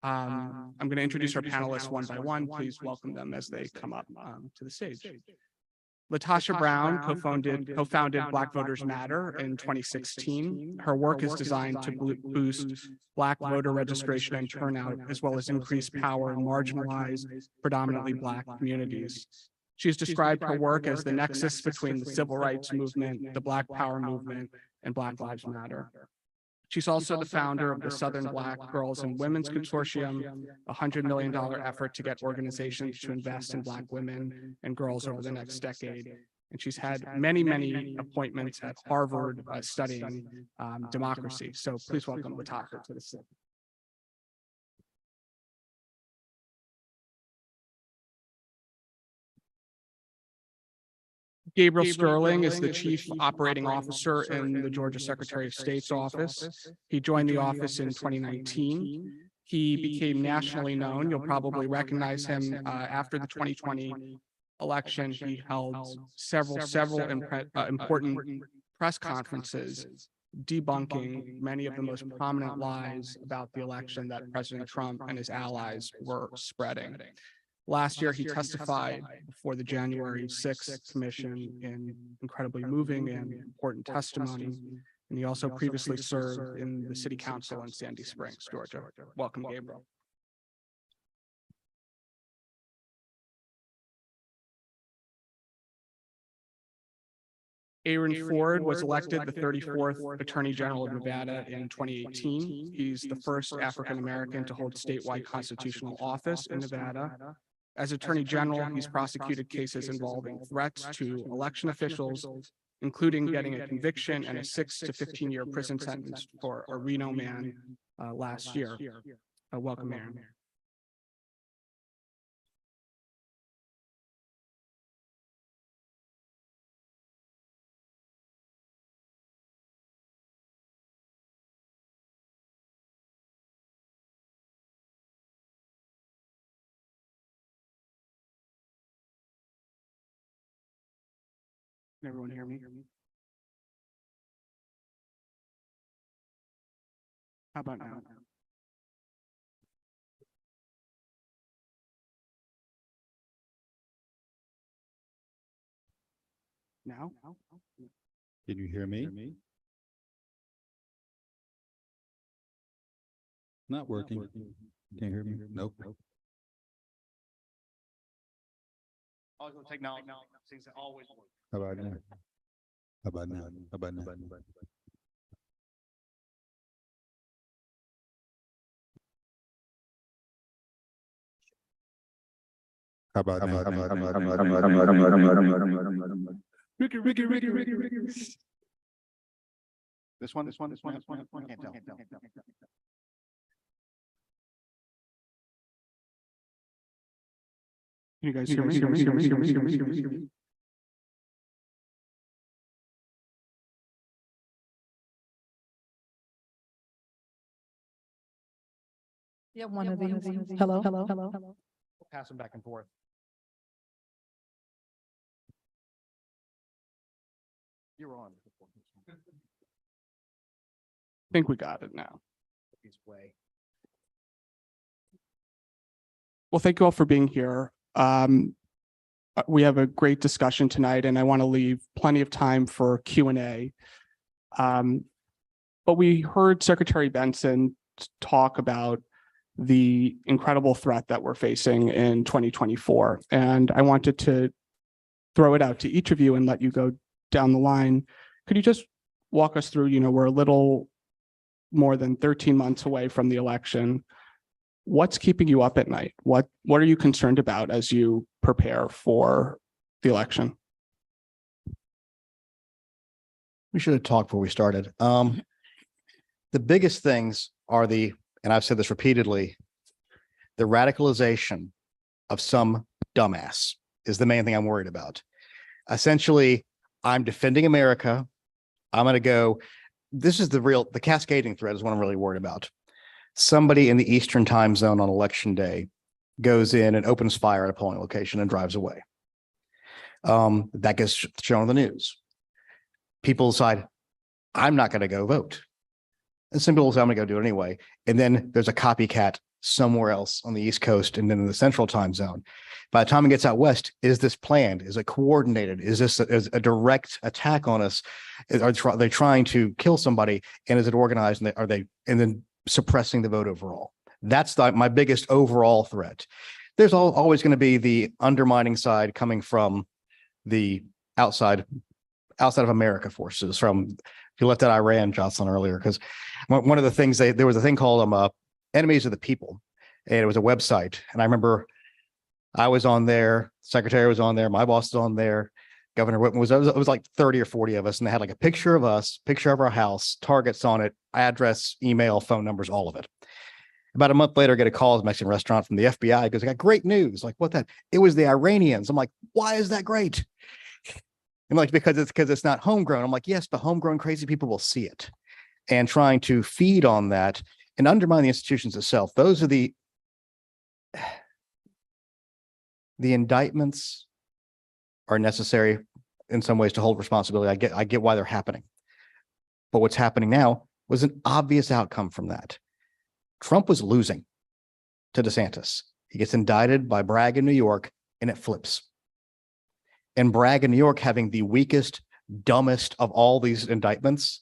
I'm going to introduce our panelists one by one. Please welcome them as they come up to the stage. Latasha Brown co-founded Black Voters Matter in 2016. Her work is designed to boost Black voter registration and turnout, as well as increase power in marginalized, predominantly Black communities. She's described her work as the nexus between the civil rights movement, the Black Power movement, and Black Lives Matter. She's also the founder of the Southern Black Girls and Women's Consortium, a $100 million effort to get organizations to invest in Black women and girls over the next decade. And she's had many, many appointments at Harvard studying democracy. So please welcome Latasha to the stage. Gabriel Sterling is the Chief Operating Officer in the Georgia Secretary of State's office. He joined the office in 2019. He became nationally known. You'll probably recognize him after the 2020 election. He held several important press conferences debunking many of the most prominent lies about the election that President Trump and his allies were spreading. Last year, he testified before the January 6th Commission in incredibly moving and important testimony. And he also previously served in the city council in Sandy Springs, Georgia. Welcome, Gabriel. Aaron Ford was elected the 34th Attorney General of Nevada in 2018. He's the first African-American to hold statewide constitutional office in Nevada. As Attorney General, he's prosecuted cases involving threats to election officials, including getting a conviction and a 6 to 15-year prison sentence for a Reno man last year. Welcome, Aaron. Can everyone hear me? How about now? Now? Can you hear me? Not working. Can't hear me? Nope. Technology, things that always work. How about now? How about now? How about now? How about now? Ricky. This one. Can't tell. You guys hear me? Yeah, one of these. Hello. We'll pass them back and forth. You're on. I think we got it now. Well, thank you all for being here. We have a great discussion tonight, and I want to leave plenty of time for Q&A. But we heard Secretary Benson talk about the incredible threat that we're facing in 2024. And I wanted to throw it out to each of you and let you go down the line. Could you just walk us through, we're a little more than 13 months away from the election. What's keeping you up at night? What are you concerned about as you prepare for the election? We should have talked before we started. The biggest things are and I've said this repeatedly, the radicalization of some dumbass is the main thing I'm worried about. Essentially, I'm defending America. I'm going to go, this is the cascading threat is what I'm really worried about. Somebody in the Eastern time zone on election day goes in and opens fire at a polling location and drives away. That gets shown on the news. People decide, I'm not going to go vote. And some people say, I'm going to go do it anyway. And then there's a copycat somewhere else on the East Coast and then in the Central time zone. By the time it gets out West, is this planned? Is it coordinated? Is this a direct attack on us? Are they trying to kill somebody? And is it organized? And then suppressing the vote overall? That's my biggest overall threat. There's always going to be the undermining side coming from the outside of America forces. You left out Iran, Jocelyn, earlier, because one of the things there was a thing called Enemies of the People, and it was a website. And I remember I was on there, secretary was on there, my boss was on there, Governor Whitman was. It was like 30 or 40 of us, and they had like a picture of us, picture of our house, targets on it, address, email, phone numbers, all of it. About a month later, I get a call at a Mexican restaurant from the FBI because I got great news. Like, what that? It was the Iranians. I'm like, why is that great? And like, because it's not homegrown. I'm like, yes, but homegrown crazy people will see it. And trying to feed on that and undermine the institutions itself. Those are the indictments are necessary in some ways to hold responsibility. I get why they're happening. But what's happening now was an obvious outcome from that. Trump was losing to DeSantis. He gets indicted by Bragg in New York, and it flips. And Bragg in New York, having the weakest, dumbest of all these indictments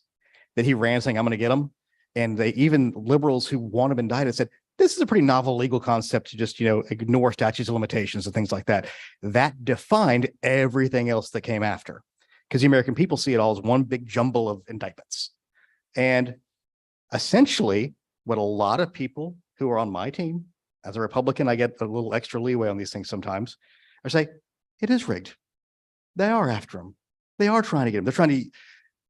that he ran saying, I'm going to get him. And they, even liberals who want him indicted, said, this is a pretty novel legal concept to just, ignore statutes of limitations and things like that. That defined everything else that came after, because the American people see it all as one big jumble of indictments. And essentially, what a lot of people who are on my team, as a Republican, I get a little extra leeway on these things sometimes, are say, it is rigged. They are after him. They are trying to get him. They're trying to,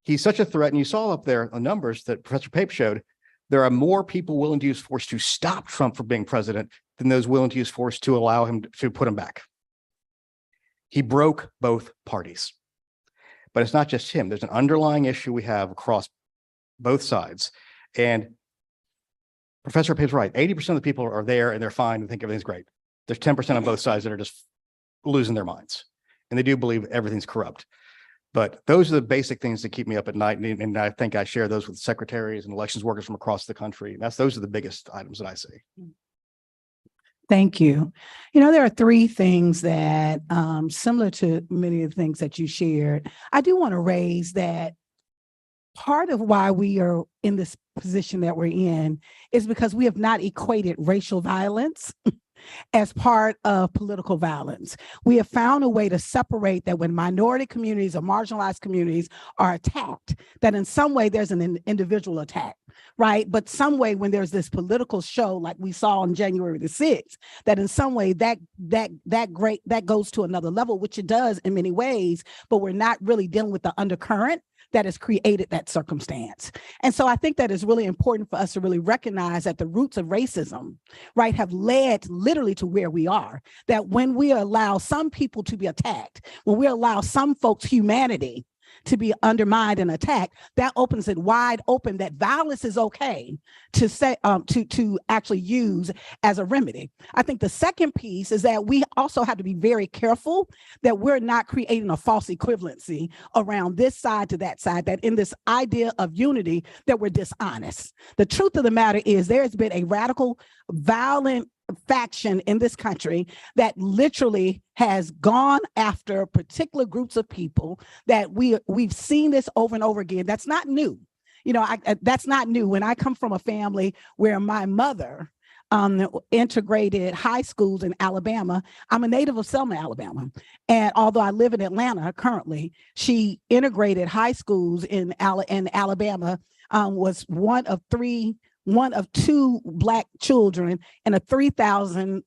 he's such a threat. And you saw up there the numbers that Professor Pape showed. There are more people willing to use force to stop Trump from being president than those willing to use force to allow him to put him back. He broke both parties. But it's not just him. There's an underlying issue we have across both sides. And Professor Pape's right. 80% of the people are there and they're fine and think everything's great. There's 10% on both sides that are just losing their minds. And they do believe everything's corrupt. But those are the basic things that keep me up at night. And I think I share those with secretaries and elections workers from across the country. Those are the biggest items that I see. Thank you. There are three things that, similar to many of the things that you shared, I do want to raise that part of why we are in this position that we're in is because we have not equated racial violence as part of political violence. We have found a way to separate that when minority communities or marginalized communities are attacked, that in some way there's an individual attack, right? But some way when there's this political show like we saw on January the 6th, that in some way that goes to another level, which it does in many ways, but we're not really dealing with the undercurrent that has created that circumstance. And so I think that is really important for us to really recognize that the roots of racism, right, have led literally to where we are. That when we allow some people to be attacked, when we allow some folks' humanity to be undermined and attacked, that opens it wide open that violence is okay to say to actually use as a remedy. I think the second piece is that we also have to be very careful that we're not creating a false equivalency around this side to that side, that in this idea of unity that we're dishonest. The truth of the matter is there's been a radical, violent faction in this country that literally has gone after particular groups of people that we've seen this over and over again. That's not new. That's not new. When I come from a family where my mother integrated high schools in Alabama. I'm a native of Selma, Alabama. And although I live in Atlanta currently, she integrated high schools in Alabama, was one of two Black children in a 3,000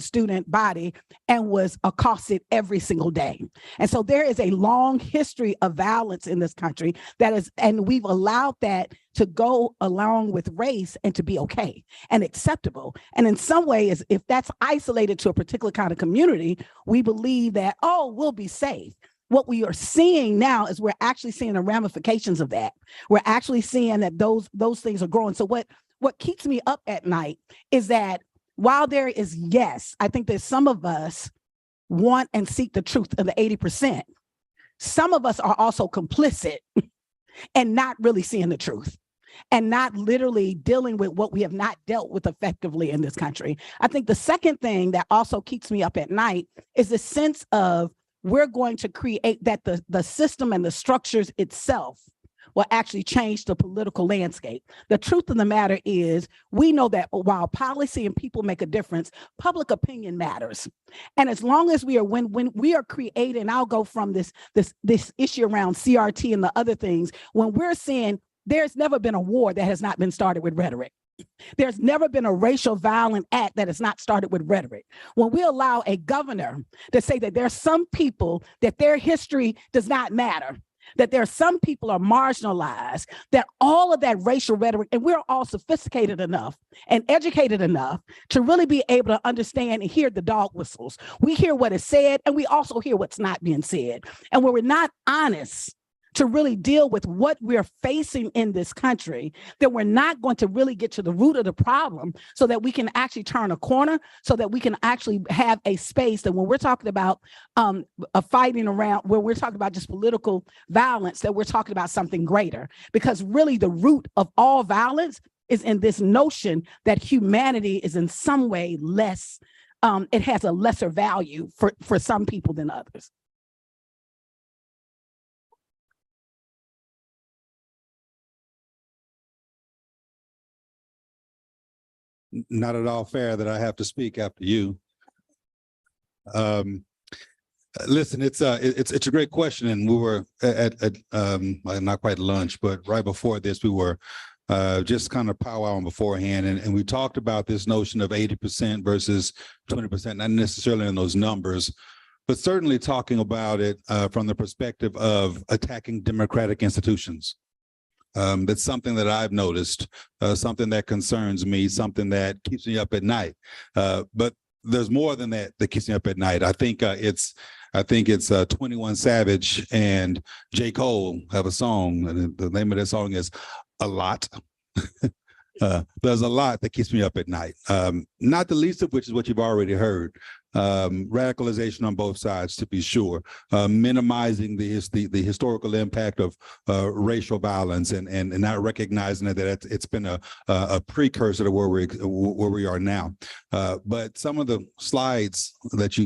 student body, and was accosted every single day. And so there is a long history of violence in this country and we've allowed that to go along with race and to be okay and acceptable. And in some ways, if that's isolated to a particular kind of community, we believe that, we'll be safe. What we are seeing now is we're actually seeing the ramifications of that. We're actually seeing that those things are growing. So what keeps me up at night is that while there is, yes, I think that some of us want and seek the truth of the 80%, some of us are also complicit and not really seeing the truth and not literally dealing with what we have not dealt with effectively in this country. I think the second thing that also keeps me up at night is the sense of we're going to create that the system and the structures itself will actually change the political landscape. The truth of the matter is we know that while policy and people make a difference, public opinion matters. And as long as when we are creating, I'll go from this issue around CRT and the other things, when we're saying there's never been a war that has not been started with rhetoric. There's never been a racial violent act that has not started with rhetoric. When we allow a governor to say that there are some people that their history does not matter, that there are some people are marginalized, that all of that racial rhetoric, and we're all sophisticated enough and educated enough to really be able to understand and hear the dog whistles. We hear what is said, and we also hear what's not being said. And when we're not honest to really deal with what we're facing in this country, then we're not going to really get to the root of the problem so that we can actually turn a corner, so that we can actually have a space that when we're talking about a fighting around, where we're talking about just political violence, that we're talking about something greater. Because really the root of all violence is in this notion that humanity is in some way less, it has a lesser value for some people than others. Not at all fair that I have to speak after you. Listen, it's a great question, and we were at not quite lunch, but right before this, we were just kind of powwowing beforehand, and we talked about this notion of 80% versus 20%, not necessarily in those numbers, but certainly talking about it from the perspective of attacking democratic institutions. That's something that I've noticed, something that concerns me, something that keeps me up at night. But there's more than that keeps me up at night. I think it's 21 Savage and J. Cole have a song, and the name of that song is A Lot. There's a lot that keeps me up at night, not the least of which is what you've already heard. Radicalization on both sides, to be sure, minimizing the historical impact of racial violence and not recognizing that it's been a precursor to where we are now. But some of the slides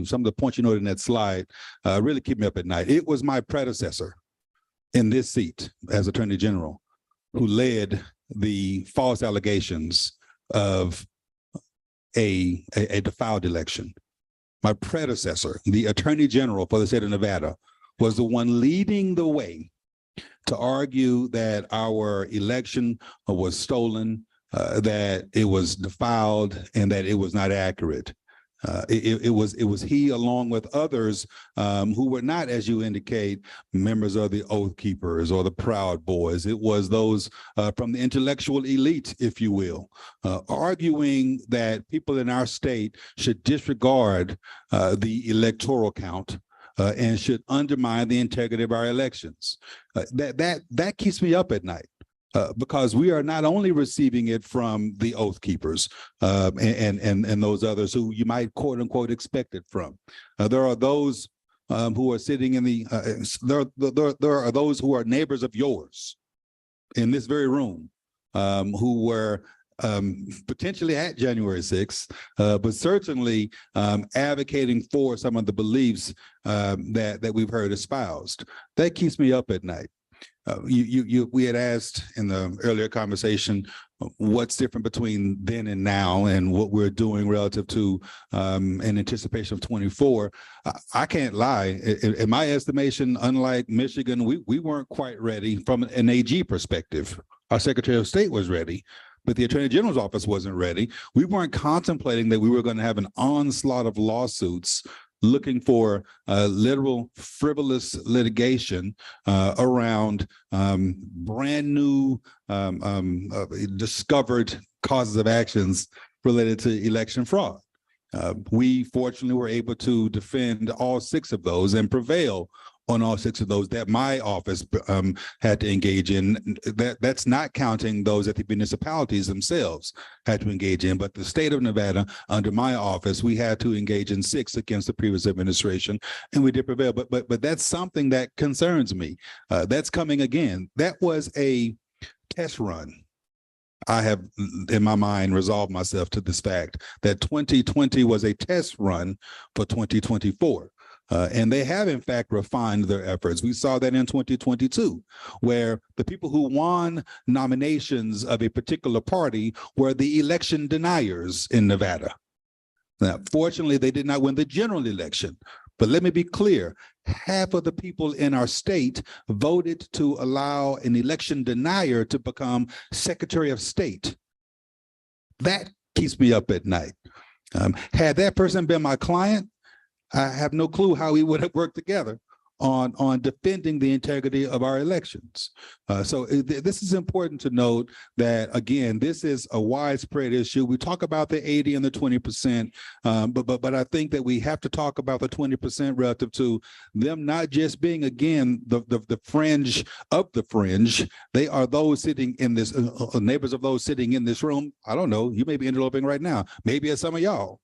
some of the points you noted in that slide really keep me up at night. It was my predecessor in this seat as Attorney General who led the false allegations of a defiled election. My predecessor, the Attorney General for the state of Nevada, was the one leading the way to argue that our election was stolen, that it was defiled, and that it was not accurate. It was he, along with others who were not, as you indicate, members of the Oath Keepers or the Proud Boys. It was those from the intellectual elite, if you will, arguing that people in our state should disregard the electoral count and should undermine the integrity of our elections. That keeps me up at night. Because we are not only receiving it from the Oath Keepers and those others who you might quote unquote expect it from. There are those who are sitting in there are those who are neighbors of yours in this very room who were potentially at January 6th, but certainly advocating for some of the beliefs that we've heard espoused. That keeps me up at night. We had asked in the earlier conversation what's different between then and now and what we're doing relative to in anticipation of 24. I can't lie. In my estimation, unlike Michigan, we weren't quite ready from an AG perspective. Our Secretary of State was ready, but the Attorney General's office wasn't ready. We weren't contemplating that we were going to have an onslaught of lawsuits looking for literal frivolous litigation around brand new discovered causes of actions related to election fraud. We fortunately were able to defend all 6 of those and prevail on all 6 of those that my office had to engage in. That's not counting those that the municipalities themselves had to engage in, but the state of Nevada, under my office, we had to engage in 6 against the previous administration, and we did prevail. But that's something that concerns me. That's coming again. That was a test run. I have, in my mind, resolved myself to this fact that 2020 was a test run for 2024. And they have, in fact, refined their efforts. We saw that in 2022, where the people who won nominations of a particular party were the election deniers in Nevada. Now, fortunately, they did not win the general election. But let me be clear, half of the people in our state voted to allow an election denier to become Secretary of State. That keeps me up at night. Had that person been my client, I have no clue how we would have worked together on defending the integrity of our elections. This is important to note that, again, this is a widespread issue. We talk about the 80 and the 20%, but I think that we have to talk about the 20% relative to them not just being, again, the fringe of the fringe. They are those sitting in this, neighbors of those sitting in this room. I don't know, you may be interloping right now. Maybe it's some of y'all.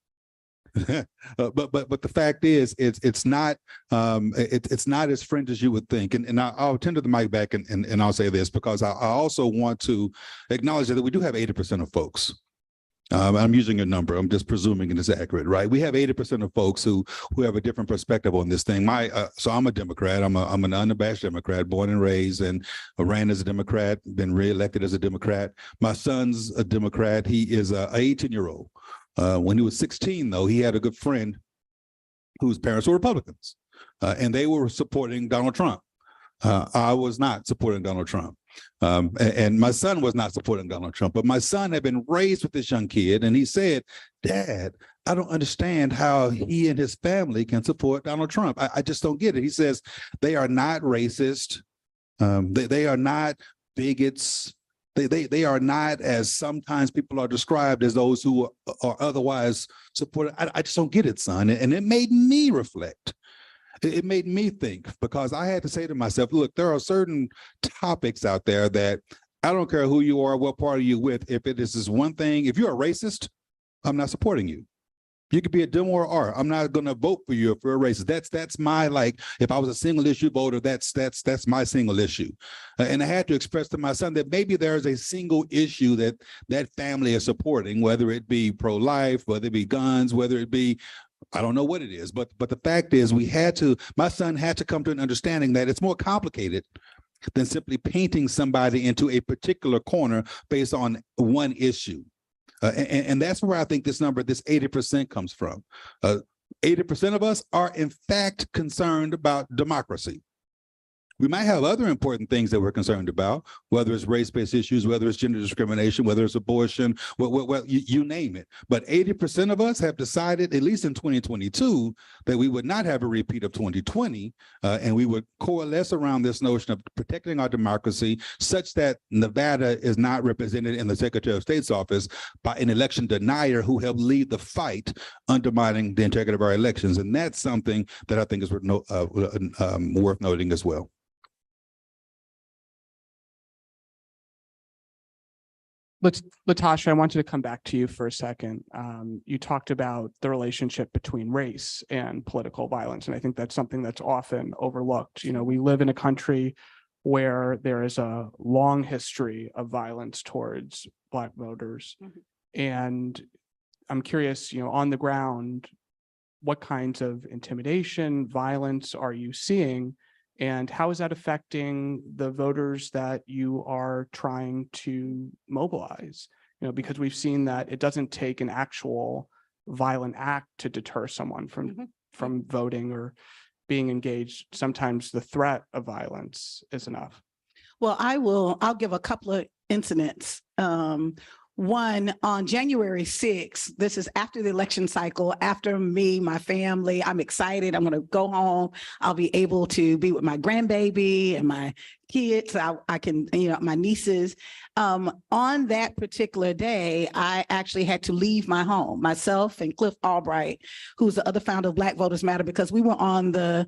but the fact is, it's not as fringe as you would think. And I'll tend to the mic back and I'll say this, because I also want to acknowledge that we do have 80% of folks. I'm using a number. I'm just presuming it is accurate, right? We have 80% of folks who have a different perspective on this thing. So I'm a Democrat. I'm an unabashed Democrat, born and raised, and ran as a Democrat, been reelected as a Democrat. My son's a Democrat. He is a 18-year-old. When he was 16, though, he had a good friend whose parents were Republicans, and they were supporting Donald Trump. I was not supporting Donald Trump. And my son was not supporting Donald Trump, but my son had been raised with this young kid, and he said, "Dad, I don't understand how he and his family can support Donald Trump. I just don't get it." He says, "They are not racist. They are not bigots. They are not, as sometimes people are described, as those who are otherwise supported. I just don't get it, son." And it made me reflect. It made me think, because I had to say to myself, look, there are certain topics out there that I don't care who you are, what party you're with. If it is this one thing, if you're a racist, I'm not supporting you. You could be a Dem or R. I'm not going to vote for you if you're a racist. That's my, like, if I was a single issue voter, that's my single issue. And I had to express to my son that maybe there's a single issue that family is supporting, whether it be pro-life, whether it be guns, whether it be, I don't know what it is, but the fact is my son had to come to an understanding that it's more complicated than simply painting somebody into a particular corner based on one issue. And that's where I think this number, this 80% comes from. 80% of us are in fact concerned about democracy. We might have other important things that we're concerned about, whether it's race-based issues, whether it's gender discrimination, whether it's abortion, well, you name it. But 80% of us have decided, at least in 2022, that we would not have a repeat of 2020, and we would coalesce around this notion of protecting our democracy such that Nevada is not represented in the Secretary of State's office by an election denier who helped lead the fight undermining the integrity of our elections. And that's something that I think is worth noting as well. Latasha, I wanted to come back to you for a second. You talked about the relationship between race and political violence, and I think that's something that's often overlooked. You know, we live in a country where there is a long history of violence towards Black voters. And I'm curious, you know, on the ground, what kinds of intimidation, violence are you seeing? And how is that affecting the voters that you are trying to mobilize? You know, because we've seen that it doesn't take an actual violent act to deter someone from voting or being engaged. Sometimes the threat of violence is enough. Well, I'll give a couple of incidents. One, on January 6th, this is after the election cycle, after me, my family, I'm excited. I'm going to go home. I'll be able to be with my grandbaby and my kids. I can, you know, my nieces. On that particular day, I actually had to leave my home, myself and Cliff Albright, who's the other founder of Black Voters Matter, because we were on the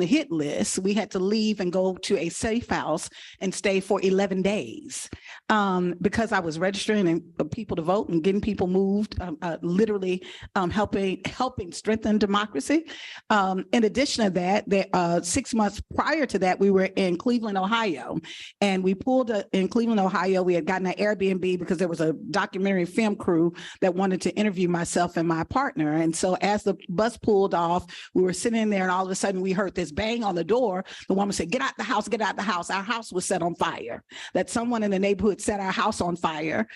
hit list. We had to leave and go to a safe house and stay for 11 days because I was registering and people to vote and getting people moved, literally helping strengthen democracy. In addition to that, 6 months prior to that, we were in Cleveland, Ohio, and we pulled in Cleveland, Ohio. We had gotten an Airbnb because there was a documentary film crew that wanted to interview myself and my partner. And so as the bus pulled off, we were sitting in there, and all of a sudden we heard this bang on the door. The woman said, "Get out the house, get out the house." Our house was set on fire. That someone in the neighborhood set our house on fire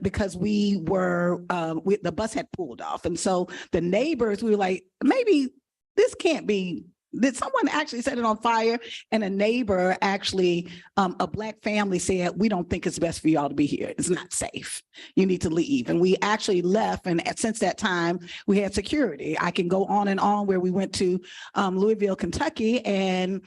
because the bus had pulled off. And so the neighbors, we were like, maybe this can't be Did someone actually set it on fire? And a neighbor actually, a Black family said, we don't think it's best for y'all to be here. It's not safe. You need to leave. And we actually left. And since that time, we had security. I can go on and on where we went to Louisville, Kentucky, and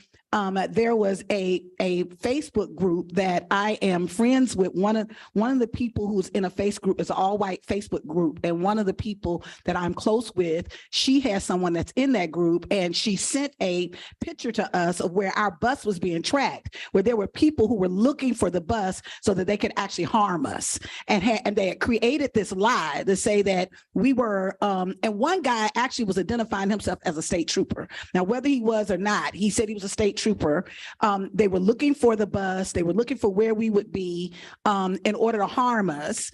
there was a Facebook group that I am friends with. One of the people who's in a face group is an all-white Facebook group, and one of the people that I'm close with, she has someone that's in that group, and she sent a picture to us of where our bus was being tracked, where there were people who were looking for the bus so that they could actually harm us, and they had created this lie to say that we were. And one guy actually was identifying himself as a state trooper. Now, whether he was or not, he said he was a state trooper. They were looking for the bus. They were looking for where we would be in order to harm us.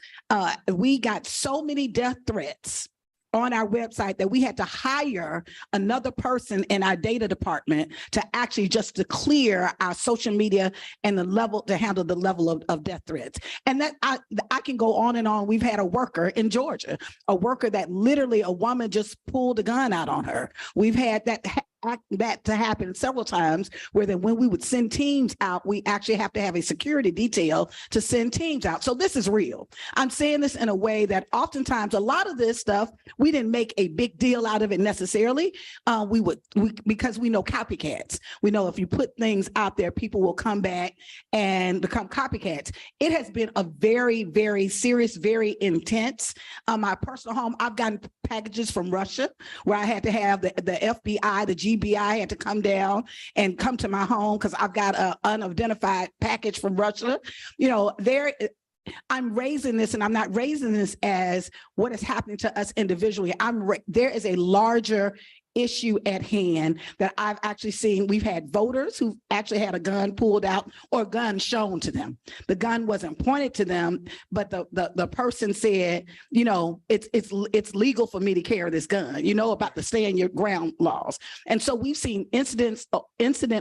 We got so many death threats on our website that we had to hire another person in our data department to actually just to clear our social media and the level to handle the level of death threats. And that I can go on and on. We've had a worker in Georgia, a worker that literally a woman just pulled a gun out on her. We've had that to happen several times, where then when we would send teams out, we actually have to have a security detail to send teams out. So this is real. I'm saying this in a way that oftentimes a lot of this stuff, we didn't make a big deal out of it necessarily. Because we know copycats. We know if you put things out there, people will come back and become copycats. It has been a very, very serious, very intense. My personal home, I've gotten packages from Russia where I had to have the FBI, the GBI had to come down and come to my home because I've got an unidentified package from Russia. You know, I'm raising this, and I'm not raising this as what is happening to us individually. There is a larger issue at hand that I've actually seen. We've had voters who actually had a gun pulled out or a gun shown to them. The gun wasn't pointed to them, but the person said, you know, it's legal for me to carry this gun, you know, about the stand your ground laws. And so we've seen incident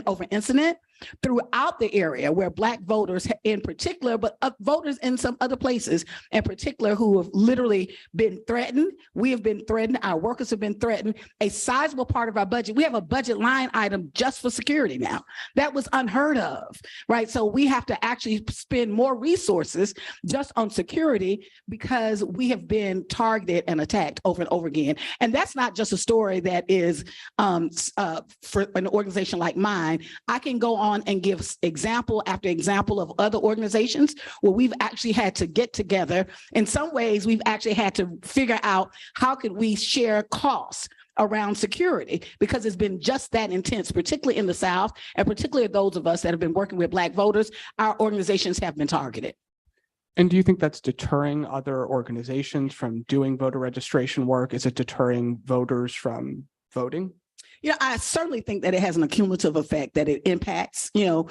over incident throughout the area where Black voters in particular, but voters in some other places in particular, who have literally been threatened. We have been threatened. Our workers have been threatened. A sizable part of our budget, we have a budget line item just for security now. That was unheard of, right? So we have to actually spend more resources just on security because we have been targeted and attacked over and over again. And that's not just a story that is for an organization like mine. I can go on and give example after example of other organizations where we've actually had to get together. In some ways, we've actually had to figure out how could we share costs around security, because it's been just that intense, particularly in the South, and particularly those of us that have been working with Black voters. Our organizations have been targeted. And do you think that's deterring other organizations from doing voter registration work? Is it deterring voters from voting? You know, I certainly think that it has an accumulative effect, that it impacts, you know.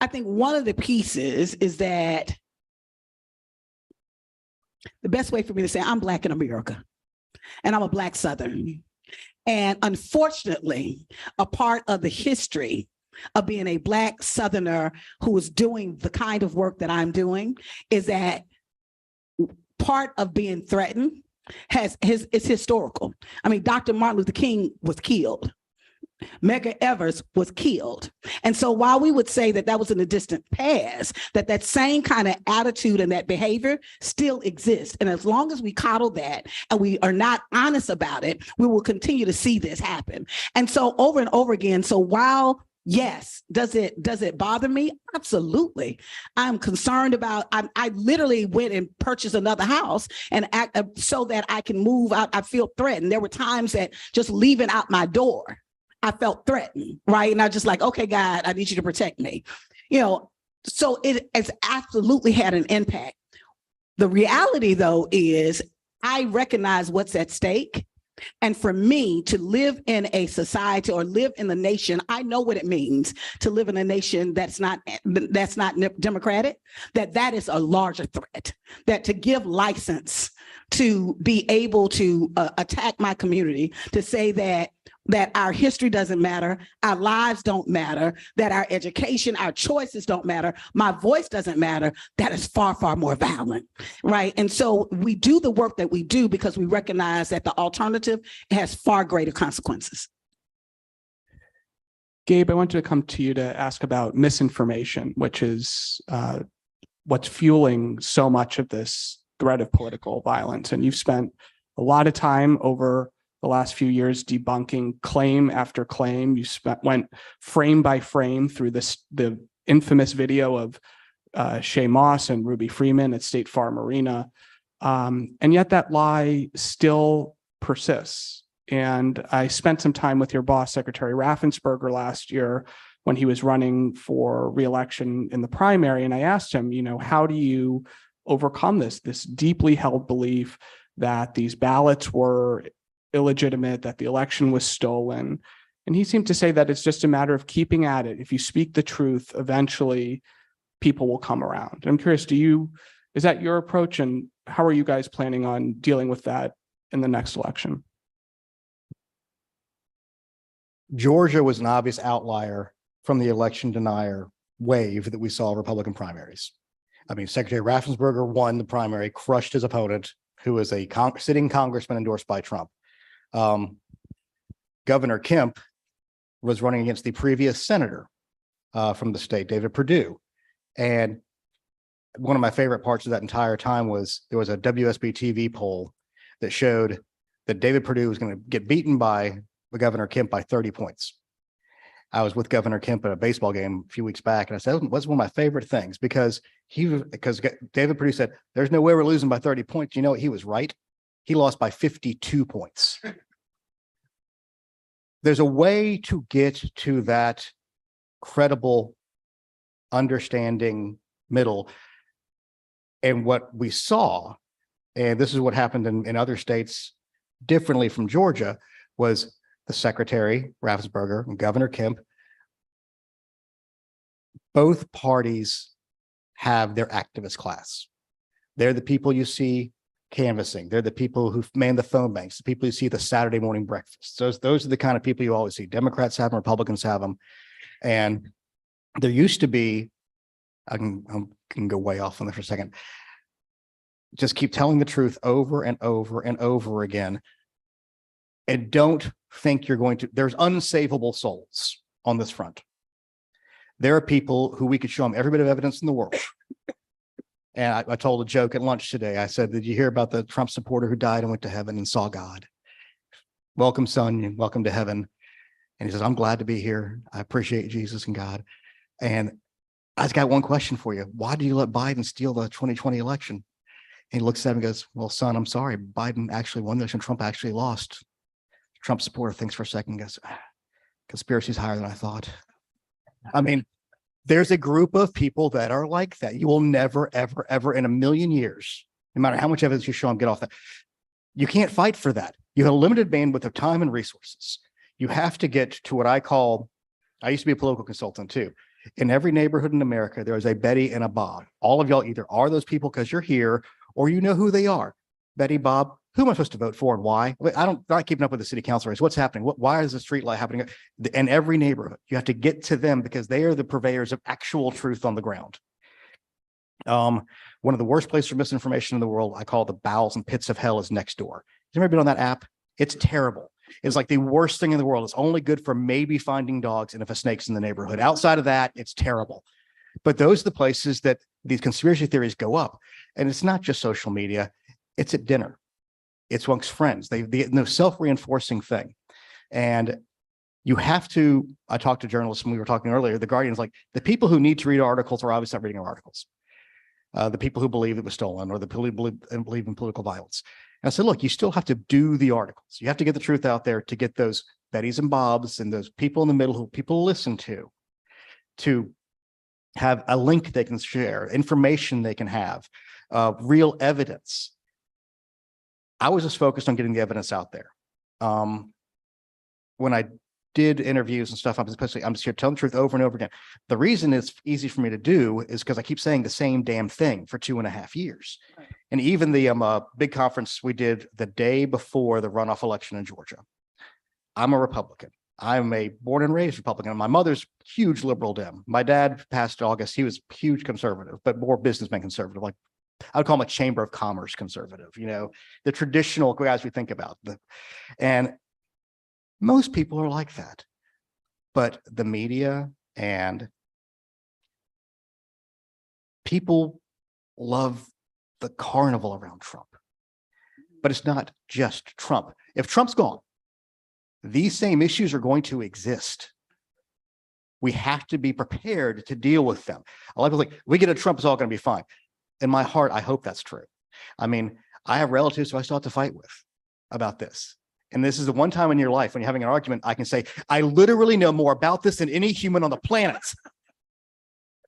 I think one of the pieces is that the best way for me to say I'm Black in America, and I'm a Black Southern. And unfortunately, a part of the history of being a Black Southerner who is doing the kind of work that I'm doing is that part of being threatened it's historical. I mean, Dr. Martin Luther King was killed. Medgar Evers was killed. And so while we would say that that was in the distant past, that same kind of attitude and that behavior still exists. And as long as we coddle that and we are not honest about it, we will continue to see this happen. And so over and over again, so while yes, does it bother me? Absolutely. I'm concerned about, I literally went and purchased another house and so that I can move out. I feel threatened. There were times that just leaving out my door, I felt threatened, right? And I was just like, okay, God, I need you to protect me. You know, so it's absolutely had an impact. The reality though is I recognize what's at stake. And for me to live in a society or live in the nation, I know what it means to live in a nation that's not democratic, that is a larger threat, that to give license to be able to attack my community, to say that our history doesn't matter, our lives don't matter, that our education, our choices don't matter, my voice doesn't matter, that is far, far more violent, right? And so we do the work that we do because we recognize that the alternative has far greater consequences. Gabe, I wanted to come to you to ask about misinformation, which is what's fueling so much of this threat of political violence. And you've spent a lot of time over the last few years debunking claim after claim. You went frame by frame through the infamous video of Shay Moss and Ruby Freeman at State Farm Arena. And yet that lie still persists. And I spent some time with your boss, Secretary Raffensperger, last year when he was running for re-election in the primary. And I asked him, how do you overcome this deeply held belief that these ballots were illegitimate, that the election was stolen? And he seemed to say that it's just a matter of keeping at it. If you speak the truth, eventually people will come around. I'm curious, is that your approach, and how are you guys planning on dealing with that in the next election? Georgia was an obvious outlier from the election denier wave that we saw in Republican primaries. I mean, Secretary Raffensperger won the primary, crushed his opponent, who was a sitting congressman endorsed by Trump. Governor Kemp was running against the previous senator from the state, David Perdue. And one of my favorite parts of that entire time was there was a WSB TV poll that showed that David Perdue was going to get beaten by Governor Kemp by 30 points. I was with Governor Kemp at a baseball game a few weeks back, and I said, that was one of my favorite things because David Perdue said, there's no way we're losing by 30 points. You know what? He was right. He lost by 52 points. There's a way to get to that credible, understanding middle. And what we saw, and this is what happened in other states differently from Georgia, was the Secretary, Raffensperger, and Governor Kemp. Both parties have their activist class. They're the people you see canvassing. They're the people who man the phone banks, the people you see the Saturday morning breakfasts. Those are the kind of people you always see. Democrats have them, Republicans have them. And there used to be, I can go way off on this for a second. Just keep telling the truth over and over and over again. And don't think you're going to, there's unsavable souls on this front. There are people who we could show them every bit of evidence in the world. And I told a joke at lunch today. I said, did you hear about the Trump supporter who died and went to heaven and saw God? Welcome, son, welcome to heaven. And he says, I'm glad to be here. I appreciate Jesus and God. And I just got one question for you. Why do you let Biden steal the 2020 election? And he looks at him and goes, well, son, I'm sorry. Biden actually won the election. Trump actually lost. Trump supporter thinks for a second, goes, conspiracy's higher than I thought. I mean, there's a group of people that are like that. You will never, ever, ever in a million years, no matter how much evidence you show them, get off that. You can't fight for that. You have a limited bandwidth of time and resources. You have to get to what I used to be a political consultant too. In every neighborhood in America, there is a Betty and a Bob. All of y'all either are those people because you're here or you know who they are. Betty, Bob, who am I supposed to vote for and why? I'm not keeping up with the city council race. What's happening? Why is the street light happening? In every neighborhood, you have to get to them because they are the purveyors of actual truth on the ground. One of the worst places for misinformation in the world, I call the bowels and pits of hell, is Nextdoor. Have you ever been on that app? It's terrible. It's like the worst thing in the world. It's only good for maybe finding dogs and if a snake's in the neighborhood. Outside of that, it's terrible. But those are the places that these conspiracy theories go up. And it's not just social media. It's at dinner. It's amongst friends. They no self-reinforcing thing. And you have to, I talked to journalists when we were talking earlier, the Guardian's like, the people who need to read articles are obviously not reading our articles. The people who believe it was stolen or the people who believe in political violence. And I said, look, you still have to do the articles. You have to get the truth out there to get those Bettys and Bobs and those people in the middle who people listen to have a link they can share, information they can have, real evidence. I was just focused on getting the evidence out there. When I did interviews and stuff, I'm just here telling the truth over and over again. The reason it's easy for me to do is because I keep saying the same damn thing for 2.5 years. Right. And even the big conference we did the day before the runoff election in Georgia. I'm a Republican. I'm a born and raised Republican. My mother's huge liberal Dem. My dad passed August. He was huge conservative, but more businessman conservative, like I would call him a Chamber of Commerce conservative, the traditional guys we think about. And most people are like that. but the media and people love the carnival around Trump. But it's not just Trump. If Trump's gone, these same issues are going to exist. We have to be prepared to deal with them. A lot of people think, we get a Trump, it's all going to be fine. In my heart, I hope that's true. I mean, I have relatives who I still have to fight with about this. And this is the one time in your life when you're having an argument, I can say, I literally know more about this than any human on the planet.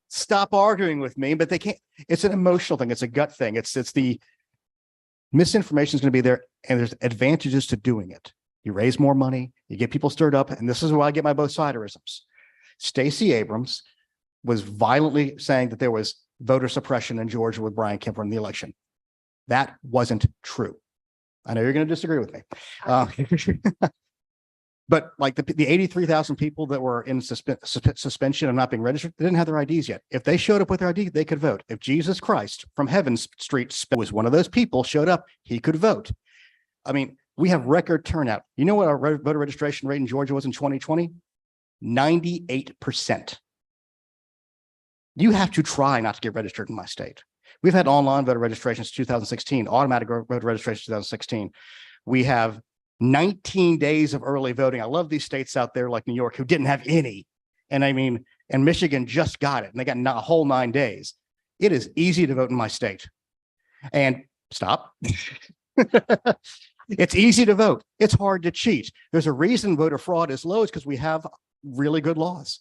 Stop arguing with me, but they can't. It's an emotional thing. It's a gut thing. It's the misinformation is going to be there, and there's advantages to doing it. You raise more money, you get people stirred up, and this is why I get my both siderisms. Stacey Abrams was violently saying that there was voter suppression in Georgia with Brian Kemp in the election. That wasn't true. I know you're going to disagree with me. But like the 83,000 people that were in suspension of not being registered, they didn't have their IDs yet. If they showed up with their ID, they could vote. If Jesus Christ from Heaven Street was one of those people, showed up, he could vote. I mean, we have record turnout. You know what our voter registration rate in Georgia was in 2020? 98%. You have to try not to get registered in my state. We've had online voter registration since 2016, automatic voter registration 2016. We have 19 days of early voting. I love these states out there like New York who didn't have any. And I mean, and Michigan just got it and they got a whole 9 days. It is easy to vote in my state. And stop. It's easy to vote. It's hard to cheat. There's a reason voter fraud is low, is because we have really good laws.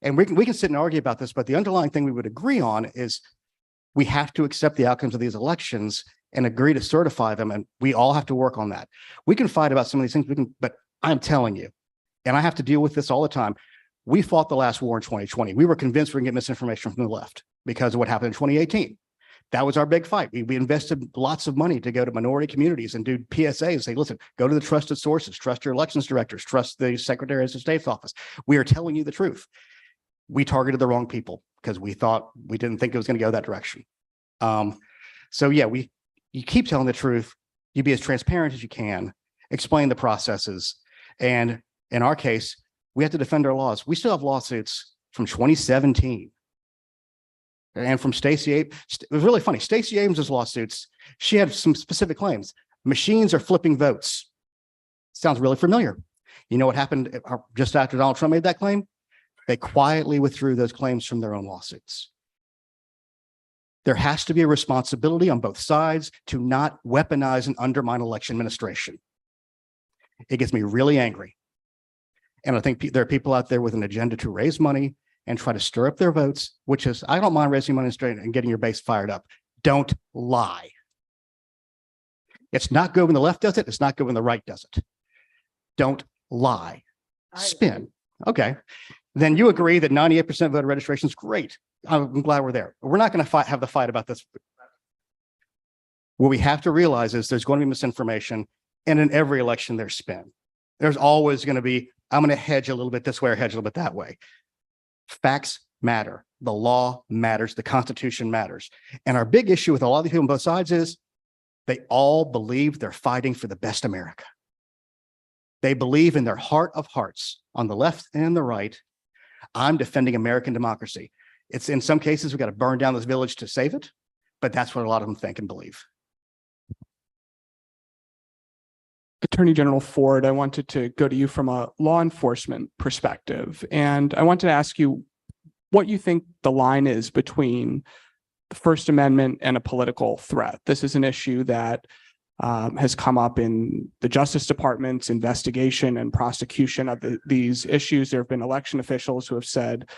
And we can sit and argue about this, but the underlying thing we would agree on is we have to accept the outcomes of these elections and agree to certify them. And we all have to work on that. We can fight about some of these things, but I'm telling you, and I have to deal with this all the time. We fought the last war in 2020. We were convinced we were going to get misinformation from the left because of what happened in 2018. That was our big fight. We invested lots of money to go to minority communities and do PSAs and say, listen, go to the trusted sources, trust your elections directors, trust the Secretary of State's office. We are telling you the truth. We targeted the wrong people because we didn't think it was going to go that direction. So yeah, you keep telling the truth, you be as transparent as you can, explain the processes. And in our case, we have to defend our laws. We still have lawsuits from 2017. And from Stacey Abrams, it was really funny. Stacey Abrams' lawsuits, she had some specific claims. Machines are flipping votes. Sounds really familiar. You know what happened just after Donald Trump made that claim? They quietly withdrew those claims from their own lawsuits. There has to be a responsibility on both sides to not weaponize and undermine election administration. It gets me really angry. And I think there are people out there with an agenda to raise money and try to stir up their votes, which is, I don't mind raising money and getting your base fired up. Don't lie. It's not good when the left does it. It's not good when the right does it. Don't lie. Spin. Okay. Then you agree that 98% voter registration is great. I'm glad we're there. We're not going to have the fight about this. What we have to realize is there's going to be misinformation, and in every election there's spin. There's always going to be, I'm going to hedge a little bit this way or hedge a little bit that way. Facts matter. The law matters. The Constitution matters. And our big issue with a lot of the people on both sides is they all believe they're fighting for the best America. They believe in their heart of hearts, on the left and the right, I'm defending American democracy. It's in some cases, we've got to burn down this village to save it, but that's what a lot of them think and believe. Attorney General Ford, I wanted to go to you from a law enforcement perspective. And I wanted to ask you what you think the line is between the First Amendment and a political threat. This is an issue that has come up in the Justice Department's investigation and prosecution of these issues. There have been election officials who have said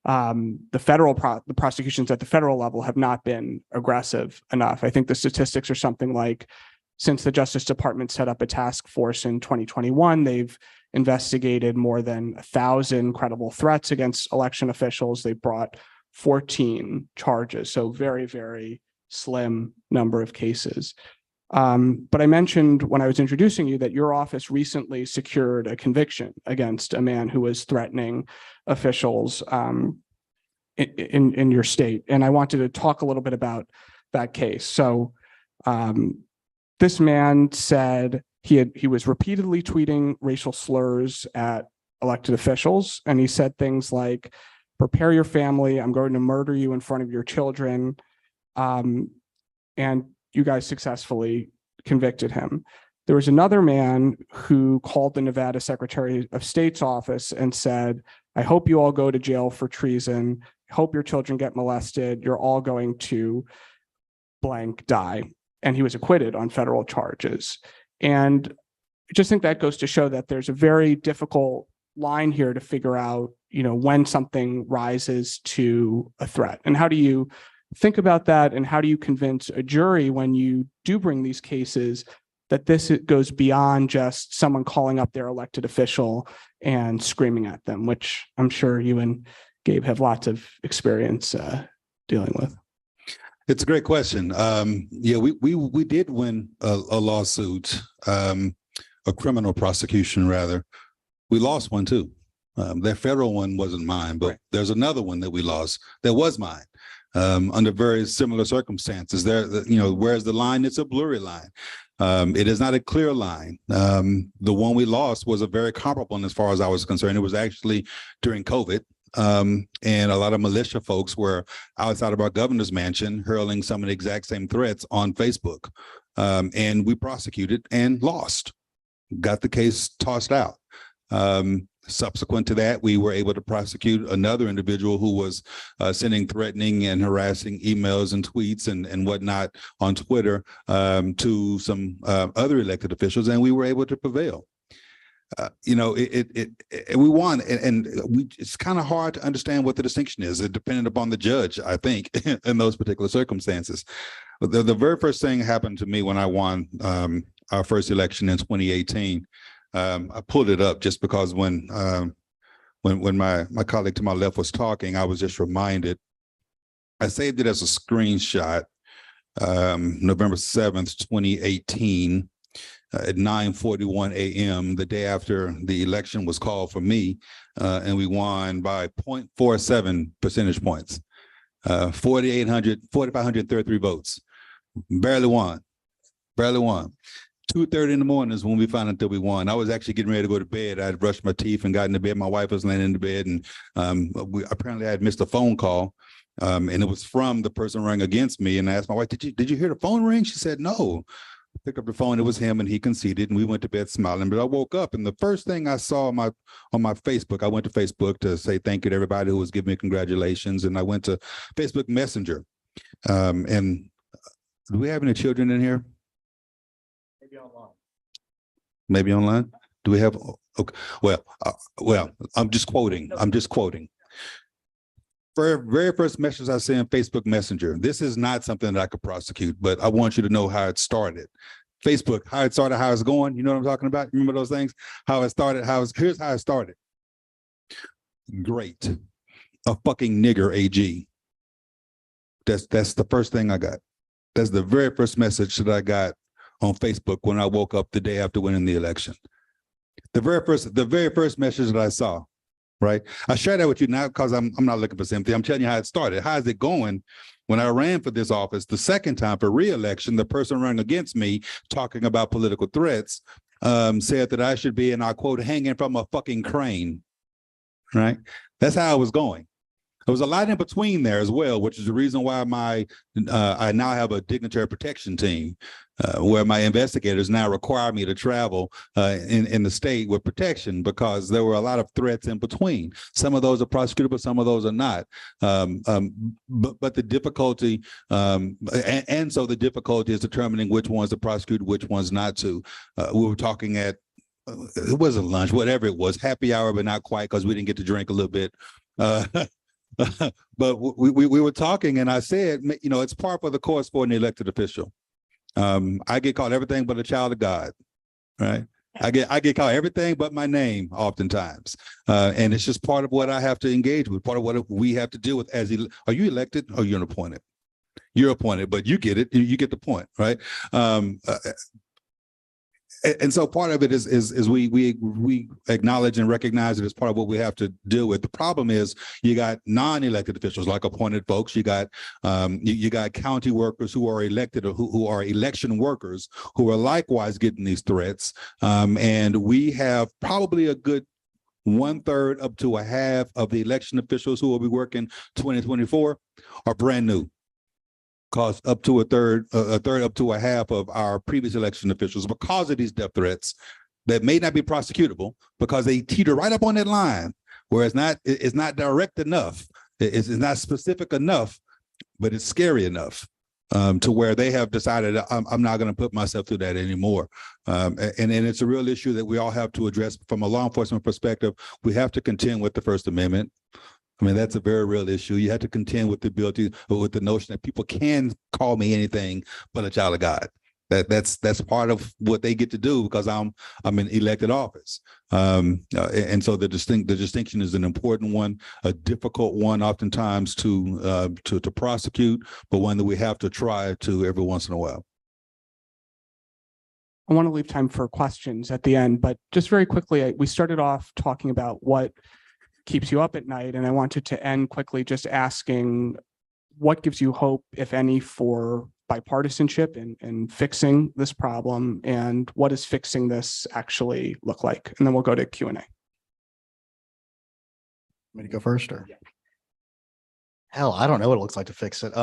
the prosecutions at the federal level have not been aggressive enough. I think the statistics are something like, since the Justice Department set up a task force in 2021, they've investigated more than 1,000 credible threats against election officials. They brought 14 charges, so very, very slim number of cases. But I mentioned when I was introducing you that your office recently secured a conviction against a man who was threatening officials in your state. And I wanted to talk a little bit about that case. So this man said he was repeatedly tweeting racial slurs at elected officials. And he said things like, prepare your family, I'm going to murder you in front of your children. And you guys successfully convicted him. There was another man who called the Nevada Secretary of State's office and said, I hope you all go to jail for treason. I hope your children get molested. You're all going to blank die. And he was acquitted on federal charges. And I just think that goes to show that there's a very difficult line here to figure out, when something rises to a threat. And how do you think about that? And how do you convince a jury when you do bring these cases that this goes beyond just someone calling up their elected official and screaming at them, which I'm sure you and Gabe have lots of experience dealing with? It's a great question. Yeah, we did win a lawsuit, a criminal prosecution rather. We lost one too. That federal one wasn't mine, but there's another one that we lost that was mine under very similar circumstances. Where's the line? It's a blurry line. It is not a clear line. The one we lost was a very comparable one as far as I was concerned. It was actually during COVID. And a lot of militia folks were outside of our governor's mansion hurling some of the exact same threats on Facebook. And we prosecuted and lost, got the case tossed out. Subsequent to that, we were able to prosecute another individual who was sending threatening and harassing emails and tweets and whatnot on Twitter to some other elected officials, and we were able to prevail. We won, and it's kind of hard to understand what the distinction is. It depended upon the judge, I think, in those particular circumstances. The very first thing happened to me when I won our first election in 2018. I pulled it up just because when my colleague to my left was talking, I was just reminded. I saved it as a screenshot, November 7th, 2018, at 9:41 a.m., the day after the election was called for me, and we won by 0.47 percentage points, 4,533 votes. Barely won. 2:30 in the morning is when we found out that we won. I was actually getting ready to go to bed. I had brushed my teeth and got into bed. My wife was laying in the bed, and apparently I had missed a phone call, and it was from the person who rang against me. And I asked my wife, "Did you hear the phone ring?" She said, "No." I picked up the phone. It was him, and he conceded, and we went to bed smiling. But I woke up, and the first thing I saw on my Facebook, I went to Facebook to say thank you to everybody who was giving me congratulations, and I went to Facebook Messenger. And do we have any children in here? Maybe online. Do we have? Okay. Well, I'm just quoting. Very first message I sent on Facebook Messenger. This is not something that I could prosecute, but I want you to know how it started. Facebook, how it started, how it's going. You know what I'm talking about? Remember those things? How it started. Here's how it started. Great. A fucking nigger AG. That's the first thing I got. That's the very first message that I got on Facebook when I woke up the day after winning the election. The very first message that I saw, right? I share that with you now because I'm not looking for sympathy. I'm telling you how it started. How is it going? When I ran for this office the second time for re-election, the person running against me talking about political threats said that I should be, and I quote, hanging from a fucking crane, right? That's how it was going. There was a lot in between there as well, which is the reason why I now have a dignitary protection team, where my investigators now require me to travel in the state with protection, because there were a lot of threats in between. Some of those are prosecutable, some of those are not. But the difficulty, and so the difficulty is determining which ones to prosecute, which ones not to. We were talking at, it wasn't lunch, whatever it was, happy hour, but not quite, because we didn't get to drink a little bit. But we were talking, and I said, it's par for the course for an elected official. I get called everything but a child of God, right? I get called everything but my name oftentimes, and it's just part of what I have to engage with, part of what we have to deal with. Are you elected or you're appointed? You're appointed, but you get it. You get the point, right? And so part of it is we acknowledge and recognize it as part of what we have to deal with. The problem is you got non-elected officials like appointed folks. You got county workers who are elected or who are election workers who are likewise getting these threats. And we have probably a good 1/3 up to a half of the election officials who will be working 2024 are brand new. Cause up to a third up to a half of our previous election officials, because of these death threats that may not be prosecutable, because they teeter right up on that line where it's not direct enough, it's not specific enough, but it's scary enough to where they have decided I'm not going to put myself through that anymore. And it's a real issue that we all have to address from a law enforcement perspective. We have to contend with the First Amendment. I mean, that's a very real issue. You have to contend with the ability, with the notion that people can call me anything but a child of God. That's part of what they get to do because I'm in elected office. And so the distinction is an important one, a difficult one oftentimes to prosecute, but one that we have to try to every once in a while. I want to leave time for questions at the end, but just very quickly, we started off talking about what keeps you up at night, and I wanted to end quickly just asking what gives you hope, if any, for bipartisanship and fixing this problem, and what does fixing this actually look like? And then we'll go to Q&A. Me to go first, or? Hell, I don't know what it looks like to fix it.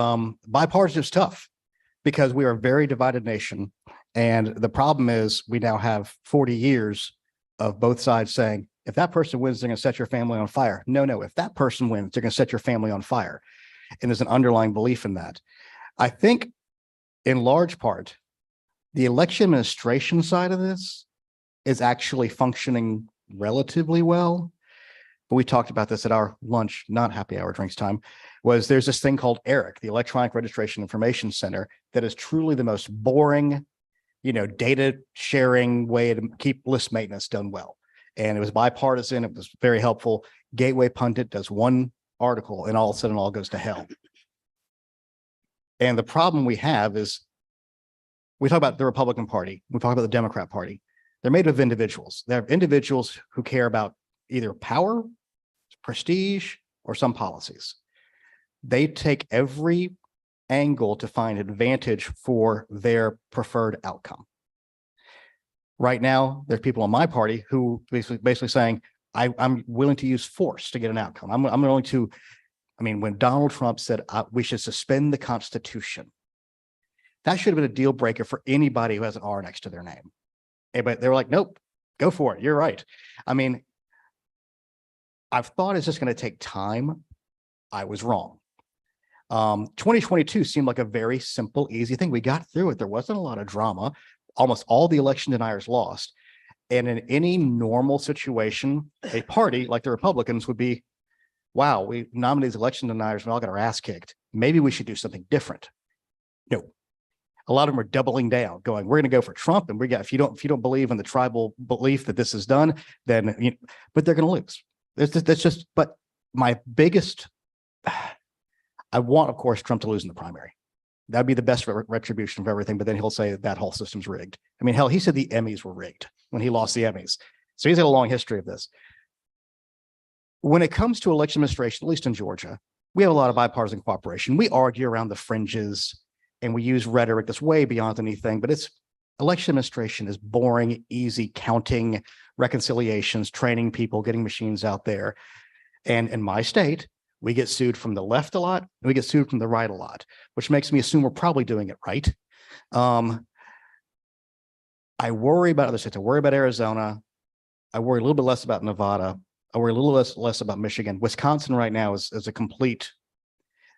Bipartisan is tough because we are a very divided nation. And the problem is we now have 40 years of both sides saying, if that person wins, they're going to set your family on fire. No, if that person wins, they're going to set your family on fire. And there's an underlying belief in that. I think in large part, the election administration side of this is actually functioning relatively well. But we talked about this at our lunch, not happy hour drinks time, was there's this thing called ERIC, the Electronic Registration Information Center, that is truly the most boring, data sharing way to keep list maintenance done well. And it was bipartisan. It was very helpful. Gateway Pundit does one article and all of a sudden all goes to hell. And the problem we have is we talk about the Republican Party. We talk about the Democrat Party. They're made of individuals. They're individuals who care about either power, prestige, or some policies. They take every angle to find advantage for their preferred outcome. Right now, there's people in my party who basically saying, I'm willing to use force to get an outcome. I'm willing to, when Donald Trump said we should suspend the Constitution, that should have been a deal breaker for anybody who has an R next to their name. But they were like, nope, go for it. You're right. I've thought it's just going to take time. I was wrong. 2022 seemed like a very simple, easy thing. We got through it. There wasn't a lot of drama. Almost all the election deniers lost. And in any normal situation, a party like the Republicans would be, wow, we nominated election deniers, we all got our ass kicked. Maybe we should do something different. No, a lot of them are doubling down, going, we're going to go for Trump, and if you don't believe in the tribal belief that this is done, then but they're going to lose. That's just. But my biggest, I want, of course, Trump to lose in the primary. That'd be the best retribution of everything. But then he'll say that whole system's rigged. Hell, he said the Emmys were rigged when he lost the Emmys. So he's had a long history of this. When it comes to election administration, at least in Georgia, we have a lot of bipartisan cooperation. We argue around the fringes and we use rhetoric that's way beyond anything, but election administration is boring, easy, counting, reconciliations, training people, getting machines out there. And in my state, we get sued from the left a lot, and we get sued from the right a lot, which makes me assume we're probably doing it right. I worry about other states. I worry about Arizona. I worry a little bit less about Nevada. I worry a little less about Michigan. Wisconsin right now is a complete,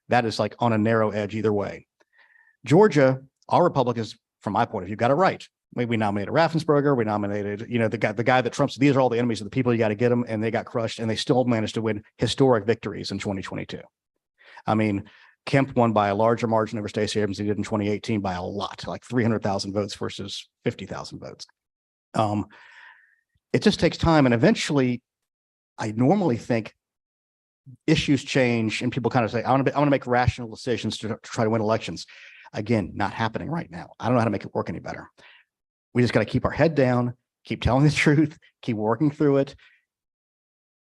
that is like on a narrow edge either way. Georgia, our Republicans, from my point of view, got it right. We nominated Raffensperger. We nominated, the guy that Trump said, these are all the enemies of the people. You got to get them. And they got crushed. And they still managed to win historic victories in 2022. Kemp won by a larger margin over Stacey Abrams than he did in 2018 by a lot, like 300,000 votes versus 50,000 votes. It just takes time. And eventually, I normally think issues change and people kind of say, I want to make rational decisions to try to win elections. Again, not happening right now. I don't know how to make it work any better. We just got to keep our head down, keep telling the truth, keep working through it.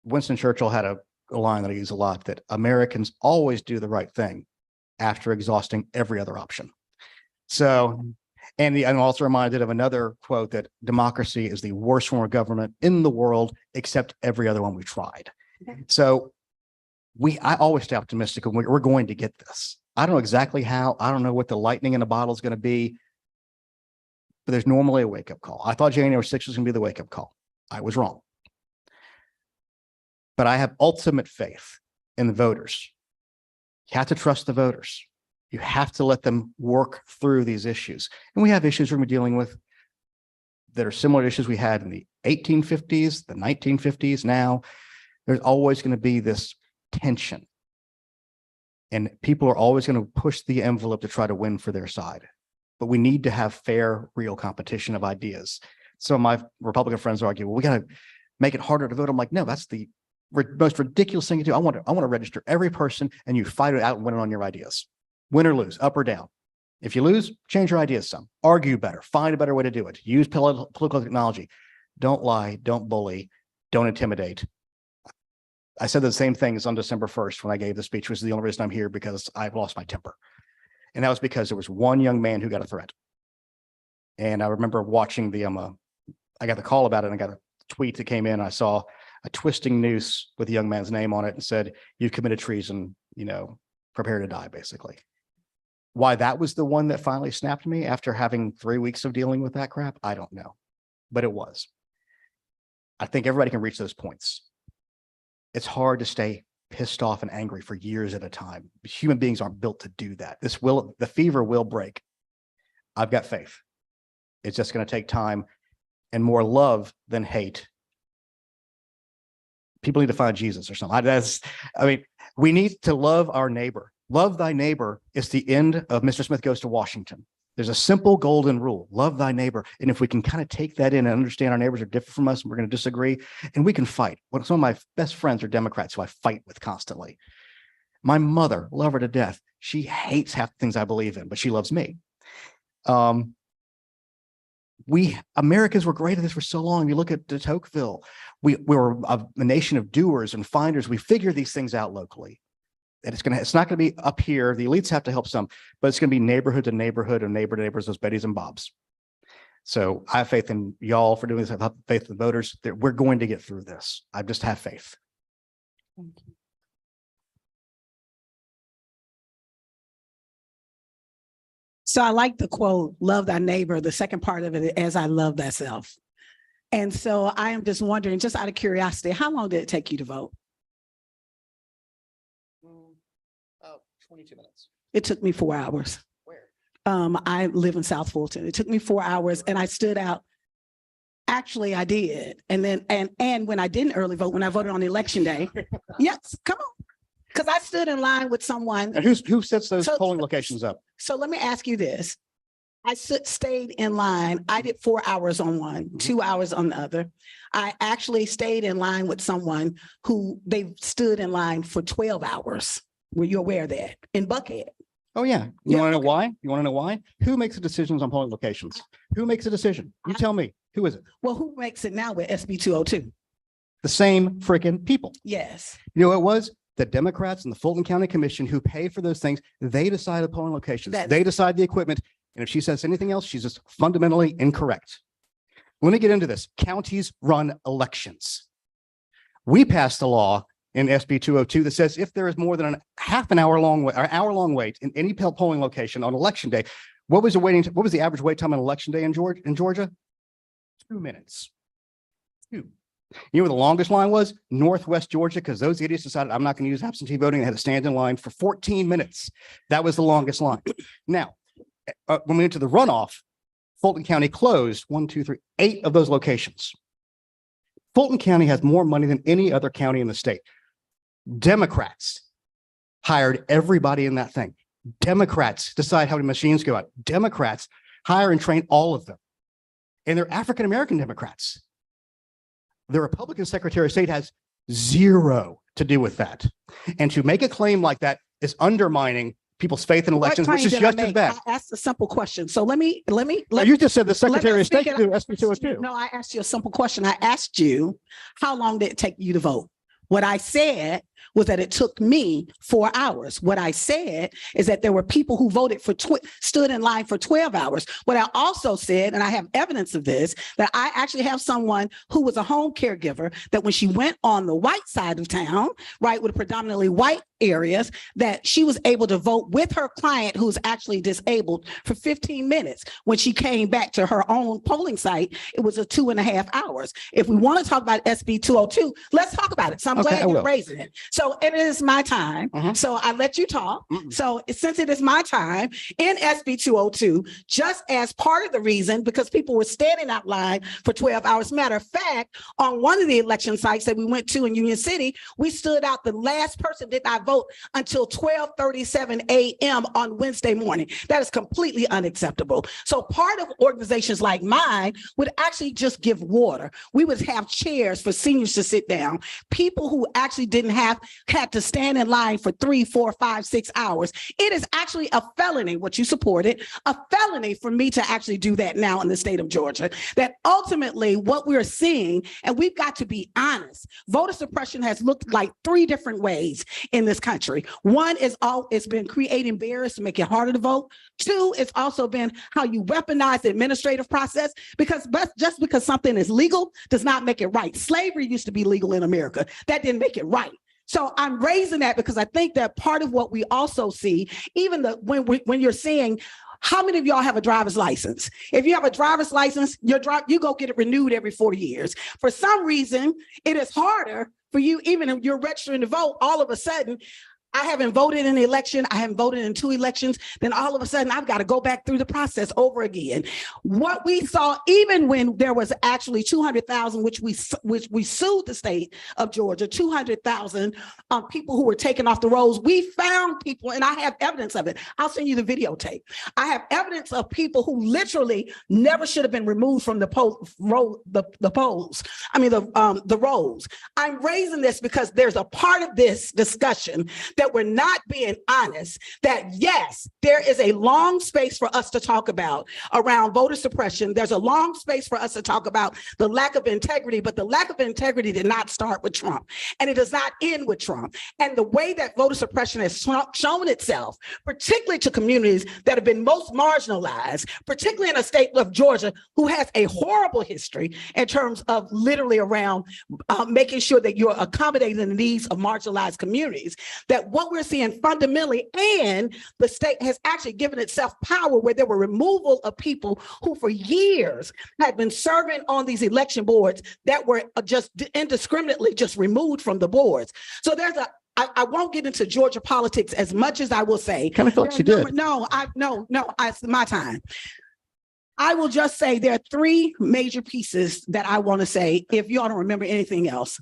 Winston Churchill had a line that I use a lot, that Americans always do the right thing after exhausting every other option. So And I'm also reminded of another quote that democracy is the worst form of government in the world, except every other one we tried. So I always stay optimistic and we're going to get this. I don't know exactly how. I don't know what the lightning in the bottle is going to be, but there's normally a wake-up call. I thought January 6th was going to be the wake-up call. I was wrong. But I have ultimate faith in the voters. You have to trust the voters. You have to let them work through these issues. And we have issues we're dealing with that are similar to issues we had in the 1850s, the 1950s. Now, there's always going to be this tension. And people are always going to push the envelope to try to win for their side. But we need to have fair, real competition of ideas. Some of my Republican friends argue, well, we got to make it harder to vote. I'm like, no, that's the most ridiculous thing to do. I want to register every person and you fight it out and win it on your ideas. Win or lose, up or down. If you lose, change your ideas some. Argue better. Find a better way to do it. Use political technology. Don't lie. Don't bully. Don't intimidate. I said the same things on December 1st when I gave the speech, which is the only reason I'm here, because I've lost my temper. And that was because there was one young man who got a threat. And I remember watching I got the call about it, and I got a tweet that came in. I saw a twisting noose with a young man's name on it and said, "You've committed treason, prepare to die," basically. Why that was the one that finally snapped me after having 3 weeks of dealing with that crap, I don't know, but it was. I think everybody can reach those points. It's hard to stay pissed off and angry for years at a time. Human beings aren't built to do that. The fever will break. I've got faith. It's just going to take time and more love than hate. People need to find Jesus or something. We need to love our neighbor. Love thy neighbor is the end of Mr. Smith Goes to Washington. There's a simple golden rule: love thy neighbor. And if we can kind of take that in and understand our neighbors are different from us and we're going to disagree, and we can fight. Some of my best friends are Democrats who I fight with constantly. My mother, love her to death. She hates half the things I believe in, but she loves me. We Americans were great at this for so long. You look at de Tocqueville. We were a nation of doers and finders. We figure these things out locally. And it's not going to be up here. The elites have to help some, but it's going to be neighborhood to neighborhood and neighbor to neighbors, those Bettys and Bobs. So I have faith in y'all for doing this. I have faith in the voters that we're going to get through this. I just have faith. Thank you. So I like the quote, "Love thy neighbor," the second part of it, "as I love thyself." And so I am just wondering, just out of curiosity, how long did it take you to vote? 22 minutes. It took me 4 hours. Where? I live in South Fulton. It took me 4 hours and I stood out. Actually, I did. And then, and when I didn't early vote, when I voted on election day, yes, come on. Because I stood in line with someone. And who sets those polling locations up? So let me ask you this. I stayed in line. I did 4 hours on one, 2 hours on the other. I actually stayed in line with someone who they stood in line for 12 hours. Were you aware of that? In Buckhead. Oh, yeah. You want to know why? You want to know why? Who makes the decisions on polling locations? Who makes a decision? You tell me. Who is it? Well, who makes it now with SB 202? The same freaking people. Yes. You know what it was? The Democrats and the Fulton County Commission who pay for those things. They decide the polling locations. They decide the equipment. And if she says anything else, she's just fundamentally incorrect. Let me get into this. Counties run elections. We passed a law in SB 202 that says if there is more than an hour-long wait in any polling location on election day, what was the average wait time on election day in Georgia? 2 minutes. 2. You know where the longest line was? Northwest Georgia, because those idiots decided I'm not going to use absentee voting. They had to stand in line for 14 minutes. That was the longest line. Now, when we went to the runoff, Fulton County closed 8 of those locations. Fulton County has more money than any other county in the state. Democrats hired everybody in that thing. Democrats decide how many machines go out. Democrats hire and train all of them. And they're African-American Democrats. The Republican Secretary of State has zero to do with that. And to make a claim like that is undermining people's faith in elections, which is just as bad. I asked a simple question. So let me. You just said the Secretary of State could do SB 202. No, I asked you a simple question. I asked you, how long did it take you to vote? What I said was that it took me 4 hours. What I said is that there were people who voted for, stood in line for 12 hours. What I also said, and I have evidence of this, that I actually have someone who was a home caregiver that when she went on the white side of town, right, with predominantly white areas, that she was able to vote with her client who's actually disabled for 15 minutes. When she came back to her own polling site, it was a 2.5 hours. If we want to talk about SB 202, let's talk about it. So I'm glad you're raising it. So it is my time. So I let you talk. So since it is my time in SB 202, just as part of the reason, because people were standing out line for 12 hours. Matter of fact, on one of the election sites that we went to in Union City, we stood out. The last person did not vote until 12:37 a.m. on Wednesday morning. That is completely unacceptable. So part of organizations like mine would actually just give water. We would have chairs for seniors to sit down. People who actually didn't had to stand in line for 3, 4, 5, 6 hours. It is actually a felony, what you supported, a felony for me to actually do that now in the state of Georgia. That ultimately what we're seeing, and we've got to be honest, voter suppression has looked like 3 different ways in this country. One is it's been creating barriers to make it harder to vote. 2, it's also been how you weaponize the administrative process, because just because something is legal does not make it right. Slavery used to be legal in America. That didn't make it right. So I'm raising that because I think that part of what we also see, even when you're seeing, how many of y'all have a driver's license? If you have a driver's license, you go get it renewed every 4 years. For some reason, it is harder for you, even if you're registering to vote, all of a sudden, I haven't voted in the election. I haven't voted in 2 elections. Then all of a sudden, I've got to go back through the process over again. What we saw, even when there was actually 200,000, which we sued the state of Georgia, 200,000 people who were taken off the rolls. We found people, and I have evidence of it. I'll send you the videotape. I have evidence of people who literally never should have been removed from the rolls. I'm raising this because there's a part of this discussion that we're not being honest, that yes, there is a long space for us to talk about around voter suppression. There's a long space for us to talk about the lack of integrity, but the lack of integrity did not start with Trump, and it does not end with Trump. And the way that voter suppression has shown itself, particularly to communities that have been most marginalized, particularly in a state of Georgia, who has a horrible history in terms of literally around making sure that you're accommodating the needs of marginalized communities, that what we're seeing fundamentally, and the state has actually given itself power where there were removal of people who for years had been serving on these election boards that were just indiscriminately just removed from the boards. So there's I won't get into Georgia politics as much as I will say. Kind of feel like she did. No, it's my time. I will just say there are 3 major pieces that I want to say if y'all don't remember anything else.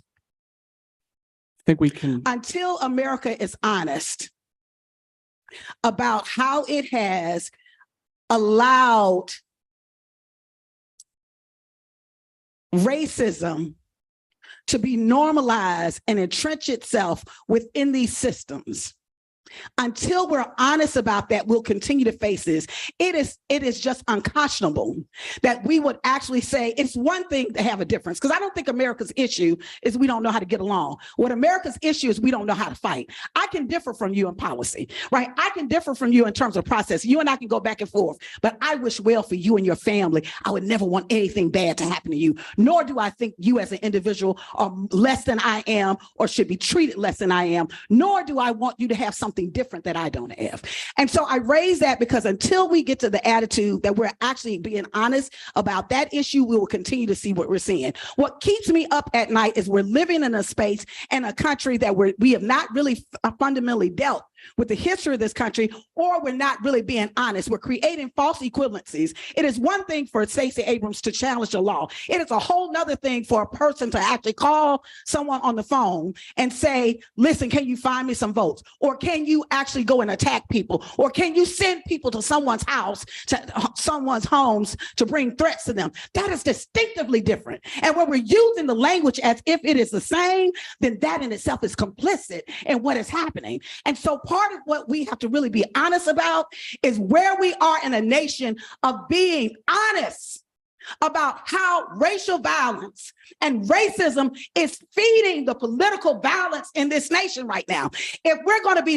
I think we can. Until America is honest about how it has allowed racism to be normalized and entrench itself within these systems. Until we're honest about that, we'll continue to face this. It is just unconscionable that we would actually say it's one thing to have a difference, because I don't think America's issue is we don't know how to get along. What America's issue is we don't know how to fight. I can differ from you in policy, right? I can differ from you in terms of process. You and I can go back and forth, but I wish well for you and your family. I would never want anything bad to happen to you, nor do I think you as an individual are less than I am or should be treated less than I am, nor do I want you to have something different that I don't have. And so I raise that because until we get to the attitude that we're actually being honest about that issue, we will continue to see what we're seeing. What keeps me up at night is we're living in a space and a country that we have not really fundamentally dealt with the history of this country, or we're not really being honest. We're creating false equivalencies. It is one thing for Stacey Abrams to challenge the law. It is a whole nother thing for a person to actually call someone on the phone and say, listen, can you find me some votes? Or can you actually go and attack people? Or can you send people to someone's house, to someone's homes to bring threats to them? That is distinctively different. And when we're using the language as if it is the same, then that in itself is complicit in what is happening. And so part of what we have to really be honest about is where we are in a nation of being honest about how racial violence and racism is feeding the political violence in this nation right now. If we're going to be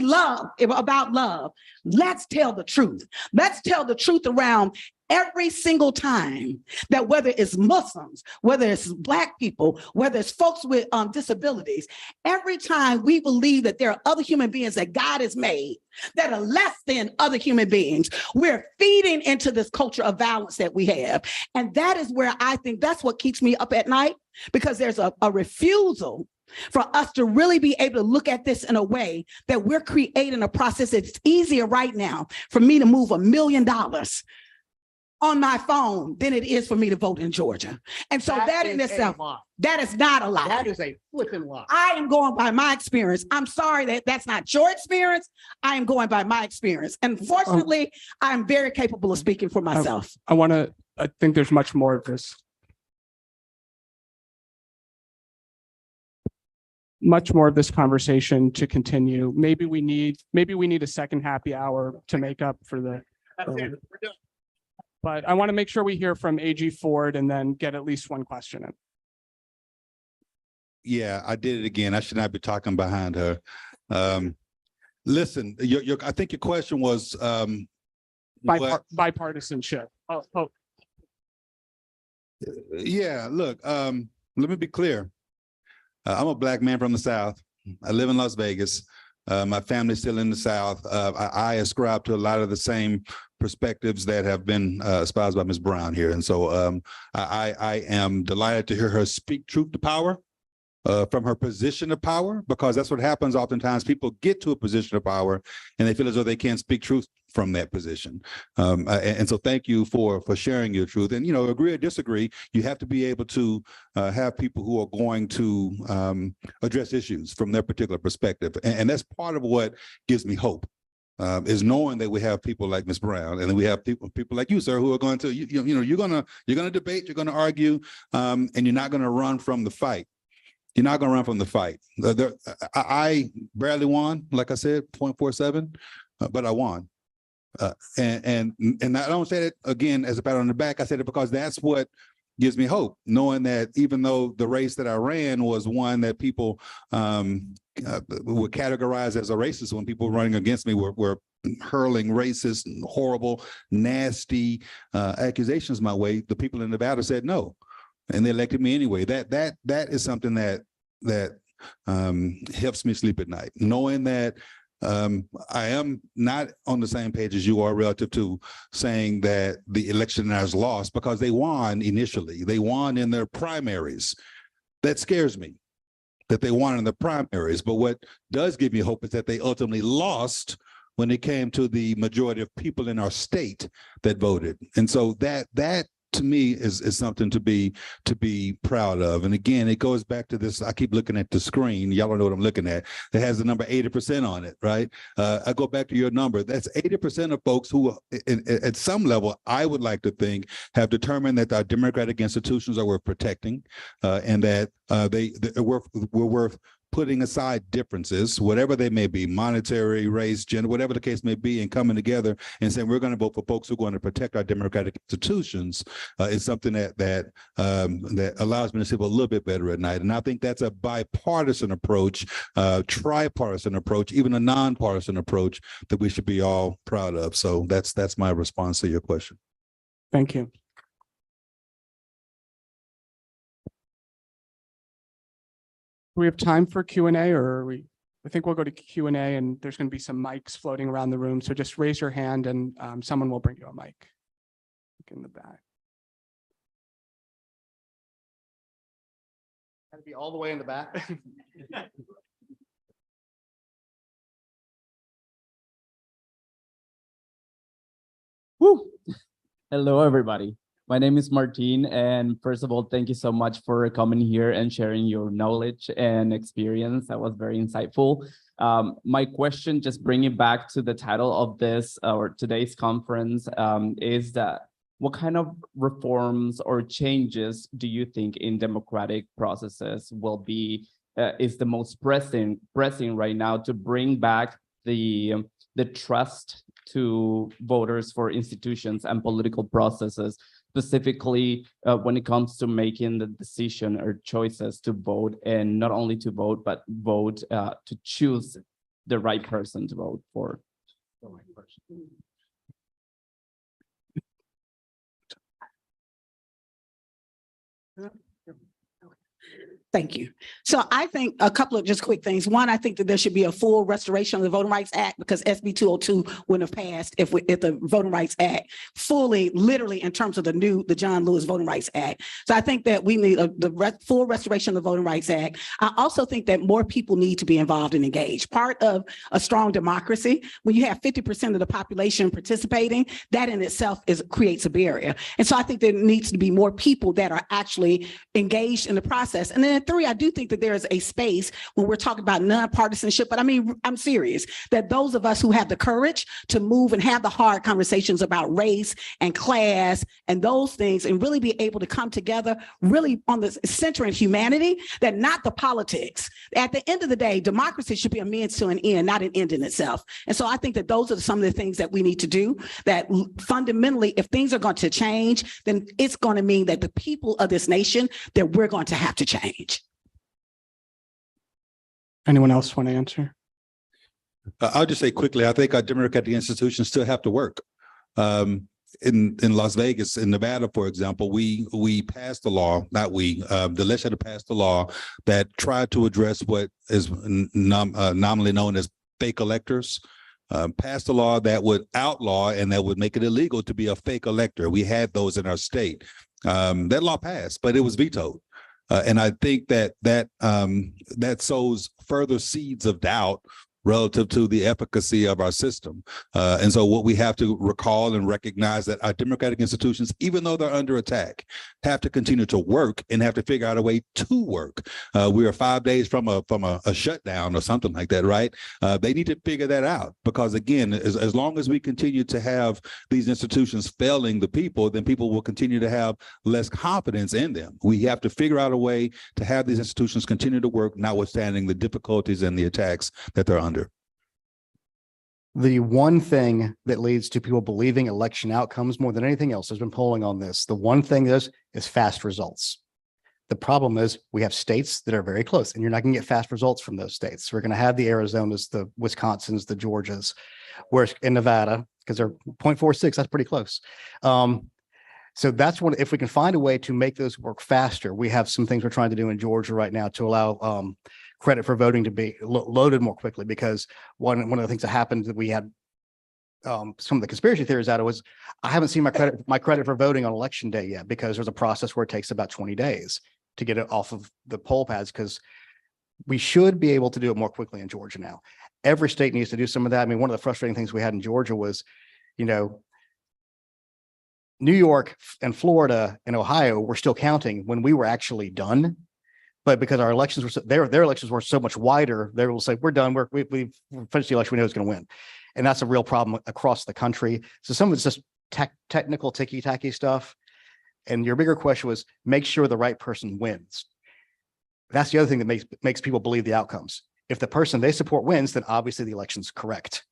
about love, let's tell the truth. Let's tell the truth around every single time that whether it's Muslims, whether it's Black people, whether it's folks with disabilities, every time we believe that there are other human beings that God has made that are less than other human beings, we're feeding into this culture of violence that we have. And that is where I think that's what keeps me up at night, because there's a refusal for us to really be able to look at this in a way that we're creating a process. It's easier right now for me to move $1 million on my phone than it is for me to vote in Georgia. And so that in itself, that is not a lie. That is a flipping lie. I am going by my experience. I'm sorry that that's not your experience. I am going by my experience. And fortunately, I'm very capable of speaking for myself. I think there's much more of this. Much more of this conversation to continue. Maybe we need a second happy hour to make up for the. But I want to make sure we hear from AG Ford and then get at least one question in. Yeah, I did it again. I should not be talking behind her. Listen, I think your question was bipartisanship. Yeah, look, let me be clear. I'm a Black man from the South. I live in Las Vegas. My family's still in the South. I ascribe to a lot of the same perspectives that have been espoused by Ms. Brown here. And so I am delighted to hear her speak truth to power from her position of power, because that's what happens oftentimes. People get to a position of power and they feel as though they can't speak truth from that position. And so thank you for sharing your truth. And, you know, agree or disagree, you have to be able to have people who are going to address issues from their particular perspective. And that's part of what gives me hope. Is knowing that we have people like Ms. Brown, and then we have people like you, sir, who are going to, you're gonna debate, you're gonna argue, and you're not gonna run from the fight. You're not gonna run from the fight. I barely won, like I said, 0.47, but I won. And I don't say it again as a pat on the back. I said it because that's what gives me hope, knowing that even though the race that I ran was one that people would categorize as a racist, when people running against me were hurling racist, horrible, nasty accusations my way, the people in Nevada said no, and they elected me anyway. That is something that helps me sleep at night, knowing that I am not on the same page as you are relative to saying that the electioneers lost, because they won initially. They won in their primaries. That scares me, that they won in the primaries. But what does give me hope is that they ultimately lost when it came to the majority of people in our state that voted. And so that to me is something to be proud of. And again, it goes back to this. I keep looking at the screen. Y'all don't know what I'm looking at. It has the number 80% on it, right? I go back to your number. That's 80% of folks who, at some level, I would like to think, have determined that our democratic institutions are worth protecting, and that we're worth putting aside differences, whatever they may be, monetary, race, gender, whatever the case may be, and coming together and saying we're going to vote for folks who are going to protect our democratic institutions is something that allows me to sleep a little bit better at night. And I think that's a bipartisan approach, tripartisan approach, even a nonpartisan approach that we should be all proud of. So that's my response to your question. Thank you. Do we have time for Q&A, or are we? I think we'll go to Q&A, and there's going to be some mics floating around the room. So just raise your hand and someone will bring you a mic in the back. Got to be all the way in the back. Woo. Hello, everybody. My name is Martin, and first of all, thank you so much for coming here and sharing your knowledge and experience. That was very insightful. My question, just bringing back to the title of this or today's conference, is that what kind of reforms or changes do you think in democratic processes will be is the most pressing right now to bring back the trust to voters for institutions and political processes, specifically when it comes to making the decision or choices to vote, and not only to vote, but vote to choose the right person to vote for. The right person. Thank you. So I think a couple of just quick things. One, I think that there should be a full restoration of the Voting Rights Act, because SB 202 wouldn't have passed if the Voting Rights Act fully, literally in terms of the John Lewis Voting Rights Act. So I think that we need full restoration of the Voting Rights Act. I also think that more people need to be involved and engaged. Part of a strong democracy, when you have 50% of the population participating, that in itself creates a barrier. And so I think there needs to be more people that are actually engaged in the process. And then three, I do think that there is a space when we're talking about nonpartisanship, but I mean, I'm serious, that those of us who have the courage to move and have the hard conversations about race and class and those things, and really be able to come together really on the center in humanity, that not the politics. At the end of the day, democracy should be a means to an end, not an end in itself. And so I think that those are some of the things that we need to do, that fundamentally, if things are going to change, then it's going to mean that the people of this nation, that we're going to have to change. Anyone else want to answer? I'll just say quickly, I think our democratic institutions still have to work. In Las Vegas, in Nevada, for example, we passed a law, not we, the legislature passed a law that tried to address what is nominally known as fake electors. Passed a law that would outlaw and that would make it illegal to be a fake elector. We had those in our state. That law passed, but it was vetoed. And I think that sows further seeds of doubt relative to the efficacy of our system. And so what we have to recall and recognize that our democratic institutions, even though they're under attack, have to continue to work and have to figure out a way to work. We are 5 days from a shutdown or something like that, right? They need to figure that out, because again, as long as we continue to have these institutions failing the people, then people will continue to have less confidence in them. We have to figure out a way to have these institutions continue to work, notwithstanding the difficulties and the attacks that they're under. The one thing that leads to people believing election outcomes more than anything else, there's been polling on this, the one thing is fast results. The problem is we have states that are very close, and you're not going to get fast results from those states. We're going to have the Arizonas, the Wisconsins, the Georgias, whereas in Nevada, because they're 0.46, that's pretty close. So that's one, if we can find a way to make those work faster. We have some things we're trying to do in Georgia right now to allow credit for voting to be loaded more quickly, because one of the things that happened that we had some of the conspiracy theories out of was, I haven't seen my credit for voting on election day yet, because there's a process where it takes about 20 days to get it off of the poll pads, because we should be able to do it more quickly in Georgia now. Every state needs to do some of that. I mean, one of the frustrating things we had in Georgia was, you know, New York and Florida and Ohio were still counting when we were actually done. But because our elections were their elections were so much wider, they will say, we're done. We've finished the election. We know who's going to win. And that's a real problem across the country. So some of it's just technical ticky-tacky stuff. And your bigger question was, make sure the right person wins. That's the other thing that makes people believe the outcomes. If the person they support wins, then obviously the election's correct.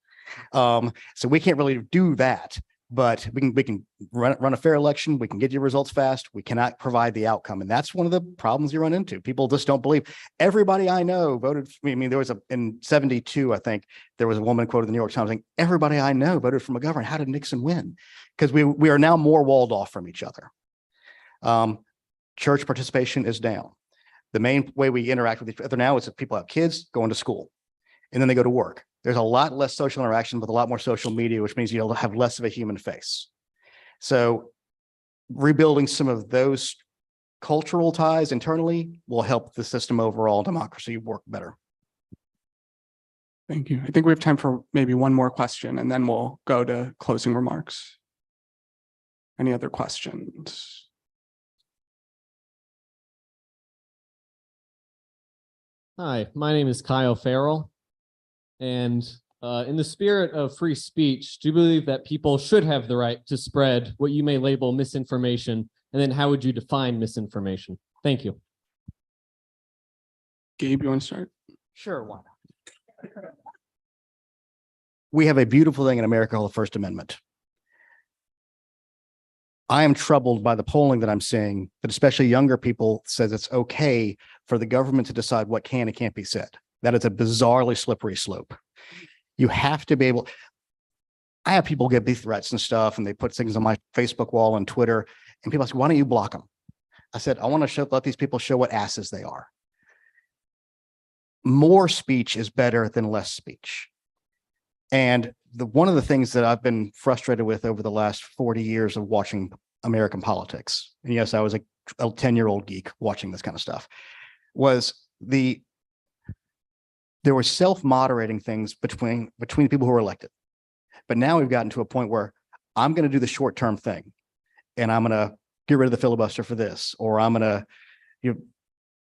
So we can't really do that. But we can run a fair election. We can get you results fast. We cannot provide the outcome. And that's one of the problems you run into. People just don't believe. Everybody I know voted for me. I mean, there was in 72, I think, there was a woman quoted in the New York Times saying, everybody I know voted for McGovern. How did Nixon win? Because we are now more walled off from each other. Church participation is down. The main way we interact with each other now is that people have kids going to school, and then they go to work. There's a lot less social interaction with a lot more social media, which means you'll have less of a human face. So rebuilding some of those cultural ties internally will help the system overall, democracy, work better. Thank you. I think we have time for maybe one more question, and then we'll go to closing remarks. Any other questions? Hi, my name is Kyle Farrell. And in the spirit of free speech, do you believe that people should have the right to spread what you may label misinformation? And then how would you define misinformation? Thank you. Gabe, you want to start? Sure, why not? we have a beautiful thing in America called the First Amendment. I am troubled by the polling that I'm seeing, that especially younger people says it's okay for the government to decide what can and can't be said. That is a bizarrely slippery slope. You have to be able. I have people get me threats and stuff, and they put things on my Facebook wall and Twitter, and people ask, why don't you block them? I said, I want to let these people show what asses they are. More speech is better than less speech. And one of the things that I've been frustrated with over the last 40 years of watching American politics, and yes, I was a 10-year-old geek watching this kind of stuff, was there were self-moderating things between people who were elected. But now we've gotten to a point where I'm going to do the short-term thing, and I'm going to get rid of the filibuster for this, or I'm going to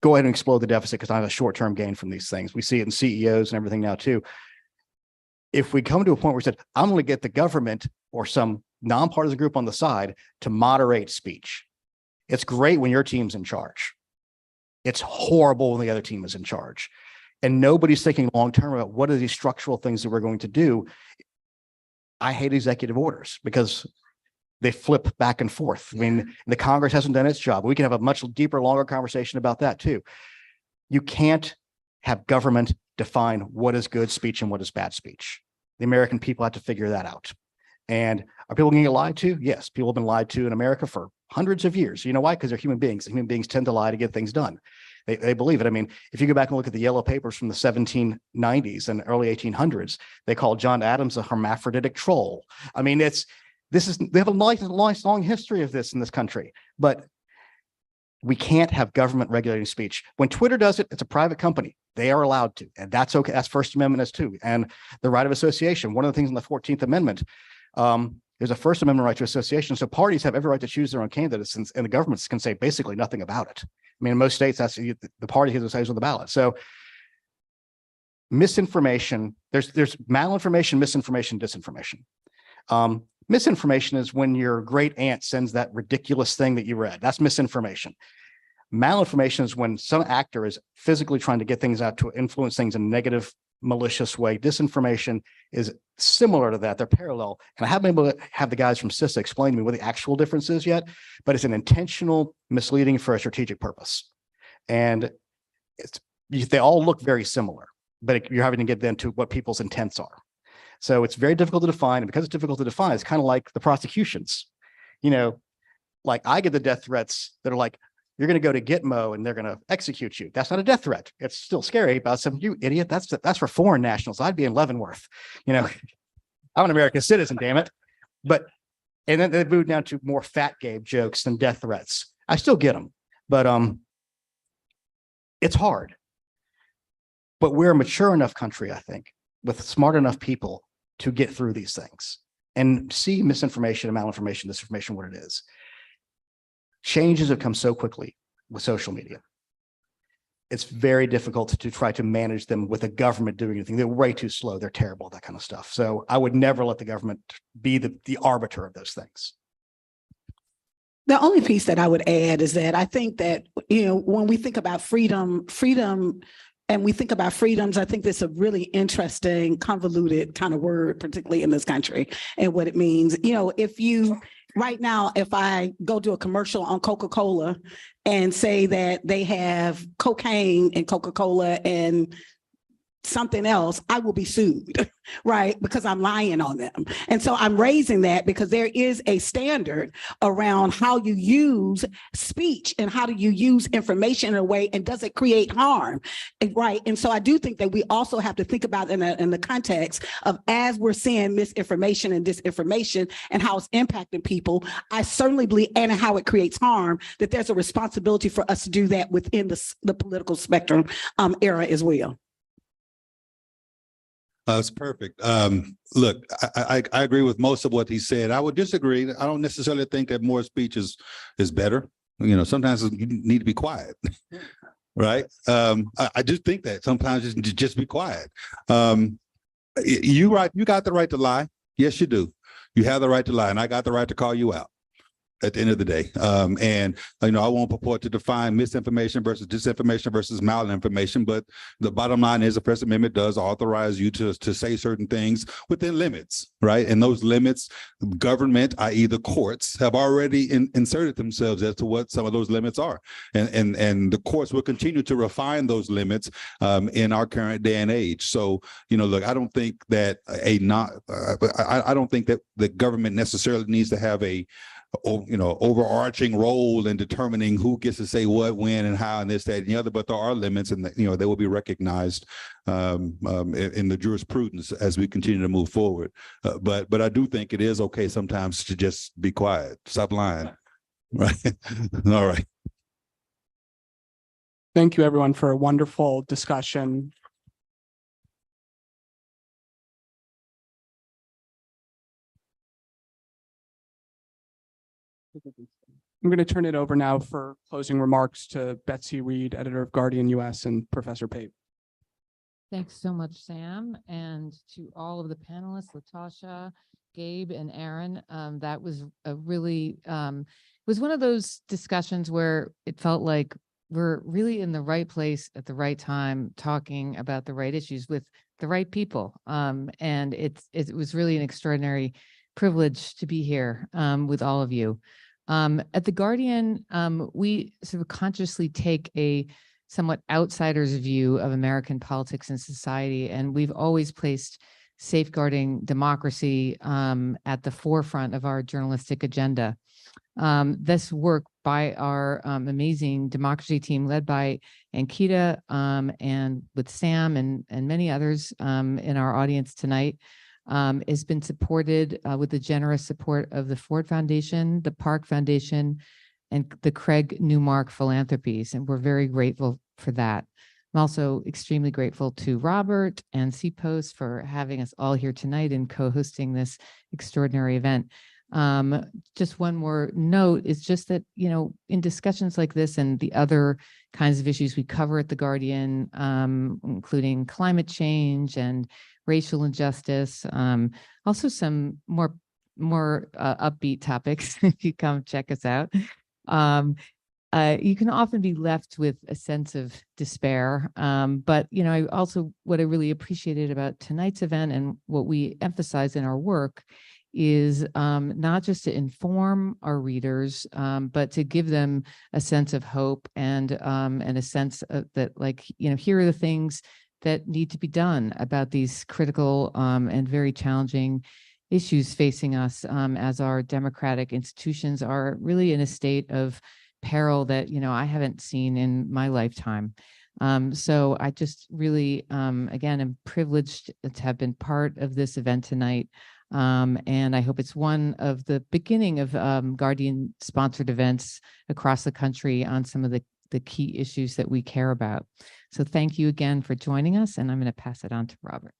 go ahead and explode the deficit because I have a short-term gain from these things. We see it in CEOs and everything now too. If we come to a point where we said, I'm going to get the government or some nonpartisan group on the side to moderate speech. It's great when your team's in charge. It's horrible when the other team is in charge. And nobody's thinking long-term about what are these structural things that we're going to do. I hate executive orders because they flip back and forth. I mean, the Congress hasn't done its job. We can have a much deeper, longer conversation about that too. You can't have government define what is good speech and what is bad speech. The American people have to figure that out. And are people going to get lied to? Yes, people have been lied to in America for hundreds of years. You know why? Because they're human beings. Human beings tend to lie to get things done. They believe it. I mean, if you go back and look at the yellow papers from the 1790s and early 1800s, they called John Adams a hermaphroditic troll. I mean, they have a long history of this in this country, but we can't have government regulating speech. When Twitter does it, it's a private company. They are allowed to, and that's okay. That's First Amendment as too. And the right of association. One of the things in the 14th Amendment, there's a First Amendment right to association. So parties have every right to choose their own candidates, and the governments can say basically nothing about it. I mean, in most states, that's the party has the say on the ballot. So misinformation, there's malinformation, misinformation, disinformation. Misinformation is when your great aunt sends that ridiculous thing that you read. That's misinformation. Malinformation is when some actor is physically trying to get things out to influence things in a negative, malicious way. Disinformation is similar to that. They're parallel. And I haven't been able to have the guys from CISA explain to me what the actual difference is yet, but it's an intentional misleading for a strategic purpose. And they all look very similar, but you're having to get then to what people's intents are. So it's very difficult to define. And because it's difficult to define, it's kind of like the prosecutions. You know, like I get the death threats that are like, you're going to go to Gitmo and they're going to execute you. That's not a death threat. It's still scary about some, you idiot. That's for foreign nationals. I'd be in Leavenworth. You know, I'm an American citizen, damn it. But, and then they moved down to more fat Gabe jokes than death threats. I still get them, but it's hard. But we're a mature enough country, I think, with smart enough people to get through these things and see misinformation, malinformation, disinformation, what it is. Changes have come so quickly with social media. It's very difficult to try to manage them with the government doing anything. They're way too slow. They're terrible, that kind of stuff. So I would never let the government be the arbiter of those things. The only piece that I would add is that I think that, you know, when we think about freedom, and we think about freedoms, I think that's a really interesting, convoluted kind of word, particularly in this country and what it means. You know, right now, if I go do a commercial on Coca-Cola and say that they have cocaine in Coca-Cola and something else, I will be sued, right? Because I'm lying on them. And so I'm raising that because there is a standard around how you use speech and how do you use information in a way, and does it create harm, right? And so I do think that we also have to think about in the context of, as we're seeing misinformation and disinformation and how it's impacting people, I certainly believe, and how it creates harm, that there's a responsibility for us to do that within the political spectrum era as well. That's perfect. Look, I agree with most of what he said. I would disagree. I don't necessarily think that more speech is better. You know, sometimes you need to be quiet, right? I do think that sometimes just be quiet. You got the right to lie. Yes, you do. You have the right to lie, and I got the right to call you out. at the end of the day. And I won't purport to define misinformation versus disinformation versus malinformation, but the bottom line is the First Amendment does authorize you to say certain things within limits, right? And those limits, government, i.e. the courts, have already inserted themselves as to what some of those limits are. And the courts will continue to refine those limits in our current day and age. So, look, I don't think that I don't think that the government necessarily needs to have a overarching role in determining who gets to say what, when, and how, and this, that, and the other. But there are limits, and they will be recognized in the jurisprudence as we continue to move forward. But I do think it is okay sometimes to just be quiet, stop lying. Right. All right. Thank you, everyone, for a wonderful discussion. I'm going to turn it over now for closing remarks to Betsy Reed, editor of Guardian US, and Professor Pape. Thanks so much, Sam, and to all of the panelists, Latasha, Gabe, and Aaron. That was a really, it was one of those discussions where it felt like we're really in the right place at the right time, talking about the right issues with the right people. And it was really an extraordinary privilege to be here with all of you. At The Guardian, we sort of consciously take a somewhat outsider's view of American politics and society, and we've always placed safeguarding democracy at the forefront of our journalistic agenda. This work by our amazing democracy team led by Ankita and with Sam and many others in our audience tonight has been supported with the generous support of the Ford Foundation, the Park Foundation, and the Craig Newmark Philanthropies, and we're very grateful for that. I'm also extremely grateful to Robert and CPOST for having us all here tonight and co-hosting this extraordinary event. Just one more note is just that, in discussions like this and the other kinds of issues we cover at The Guardian, including climate change and racial injustice, also some more upbeat topics, if you come check us out. You can often be left with a sense of despair. But, what I really appreciated about tonight's event and what we emphasize in our work is not just to inform our readers, but to give them a sense of hope and a sense of that, here are the things that need to be done about these critical and very challenging issues facing us as our democratic institutions are really in a state of peril that, I haven't seen in my lifetime. So I just really, again, am privileged to have been part of this event tonight. And I hope it's one of the beginning of Guardian-sponsored events across the country on some of the key issues that we care about. So thank you again for joining us, and I'm going to pass it on to Robert.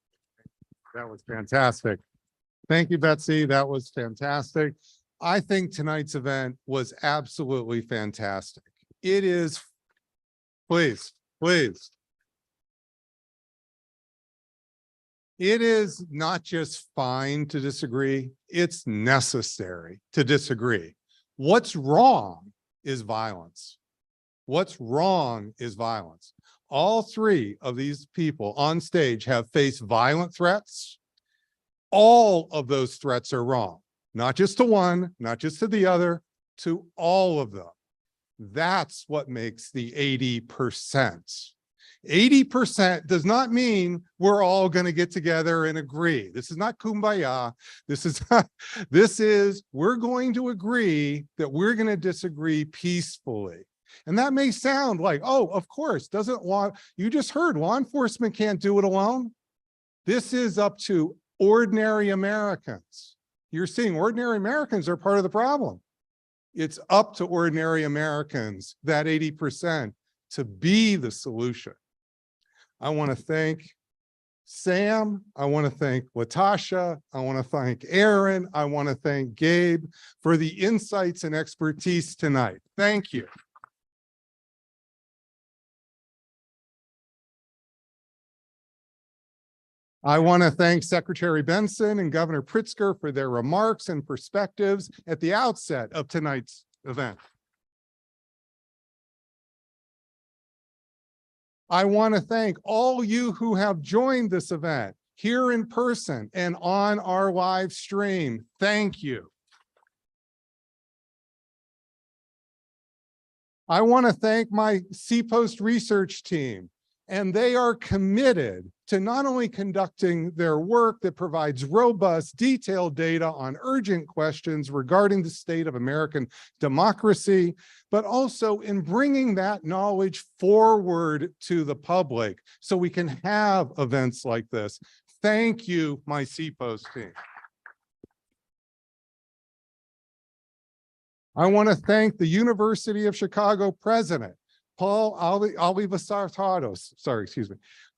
That was fantastic. Thank you, Betsy. That was fantastic. I think tonight's event was absolutely fantastic. It is, please. It is not just fine to disagree, it's necessary to disagree. What's wrong is violence. What's wrong is violence. All three of these people on stage have faced violent threats. All of those threats are wrong, not just to one, not just to the other, to all of them. That's what makes the 80%. 80% does not mean we're all going to get together and agree. This is not kumbaya. This is we're going to agree that we're going to disagree peacefully. And that may sound like, oh, of course, you just heard law enforcement can't do it alone. This is up to ordinary Americans. You're seeing ordinary Americans are part of the problem. It's up to ordinary Americans, that 80%, to be the solution. I want to thank Sam. I want to thank Latasha. I want to thank Aaron. I want to thank Gabe for the insights and expertise tonight. Thank you. I want to thank Secretary Benson and Governor Pritzker for their remarks and perspectives at the outset of tonight's event. I want to thank all you who have joined this event here in person and on our live stream. Thank you. I want to thank my CPOST research team, and they are committed to not only conducting their work that provides robust, detailed data on urgent questions regarding the state of American democracy, but also in bringing that knowledge forward to the public so we can have events like this. Thank you, my CPOST team. I want to thank the University of Chicago president, Paul Alivasatos,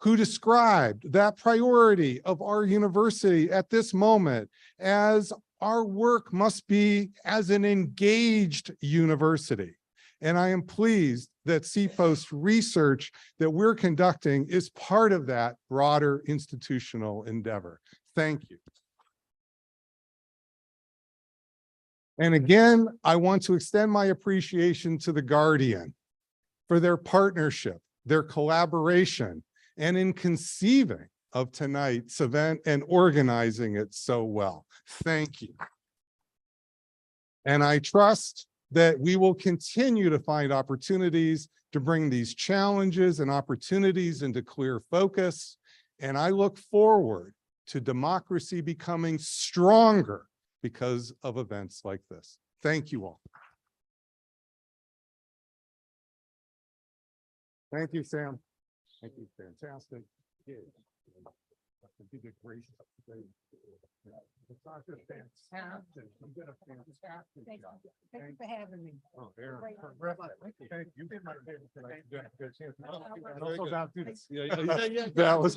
who described that priority of our university at this moment as our work must be as an engaged university. And I am pleased that CPOST research that we're conducting is part of that broader institutional endeavor. Thank you. And again, I want to extend my appreciation to the Guardian for their partnership, their collaboration, and in conceiving of tonight's event and organizing it so well. Thank you. And I trust that we will continue to find opportunities to bring these challenges and opportunities into clear focus. And I look forward to democracy becoming stronger because of events like this. Thank you all. Thank you, Sam. Thank you. Fantastic. You did great. It's not just fantastic. You did a fantastic job. Thank you for having me. Oh, Aaron, thank you. You did my favorite tonight. Good chance. That was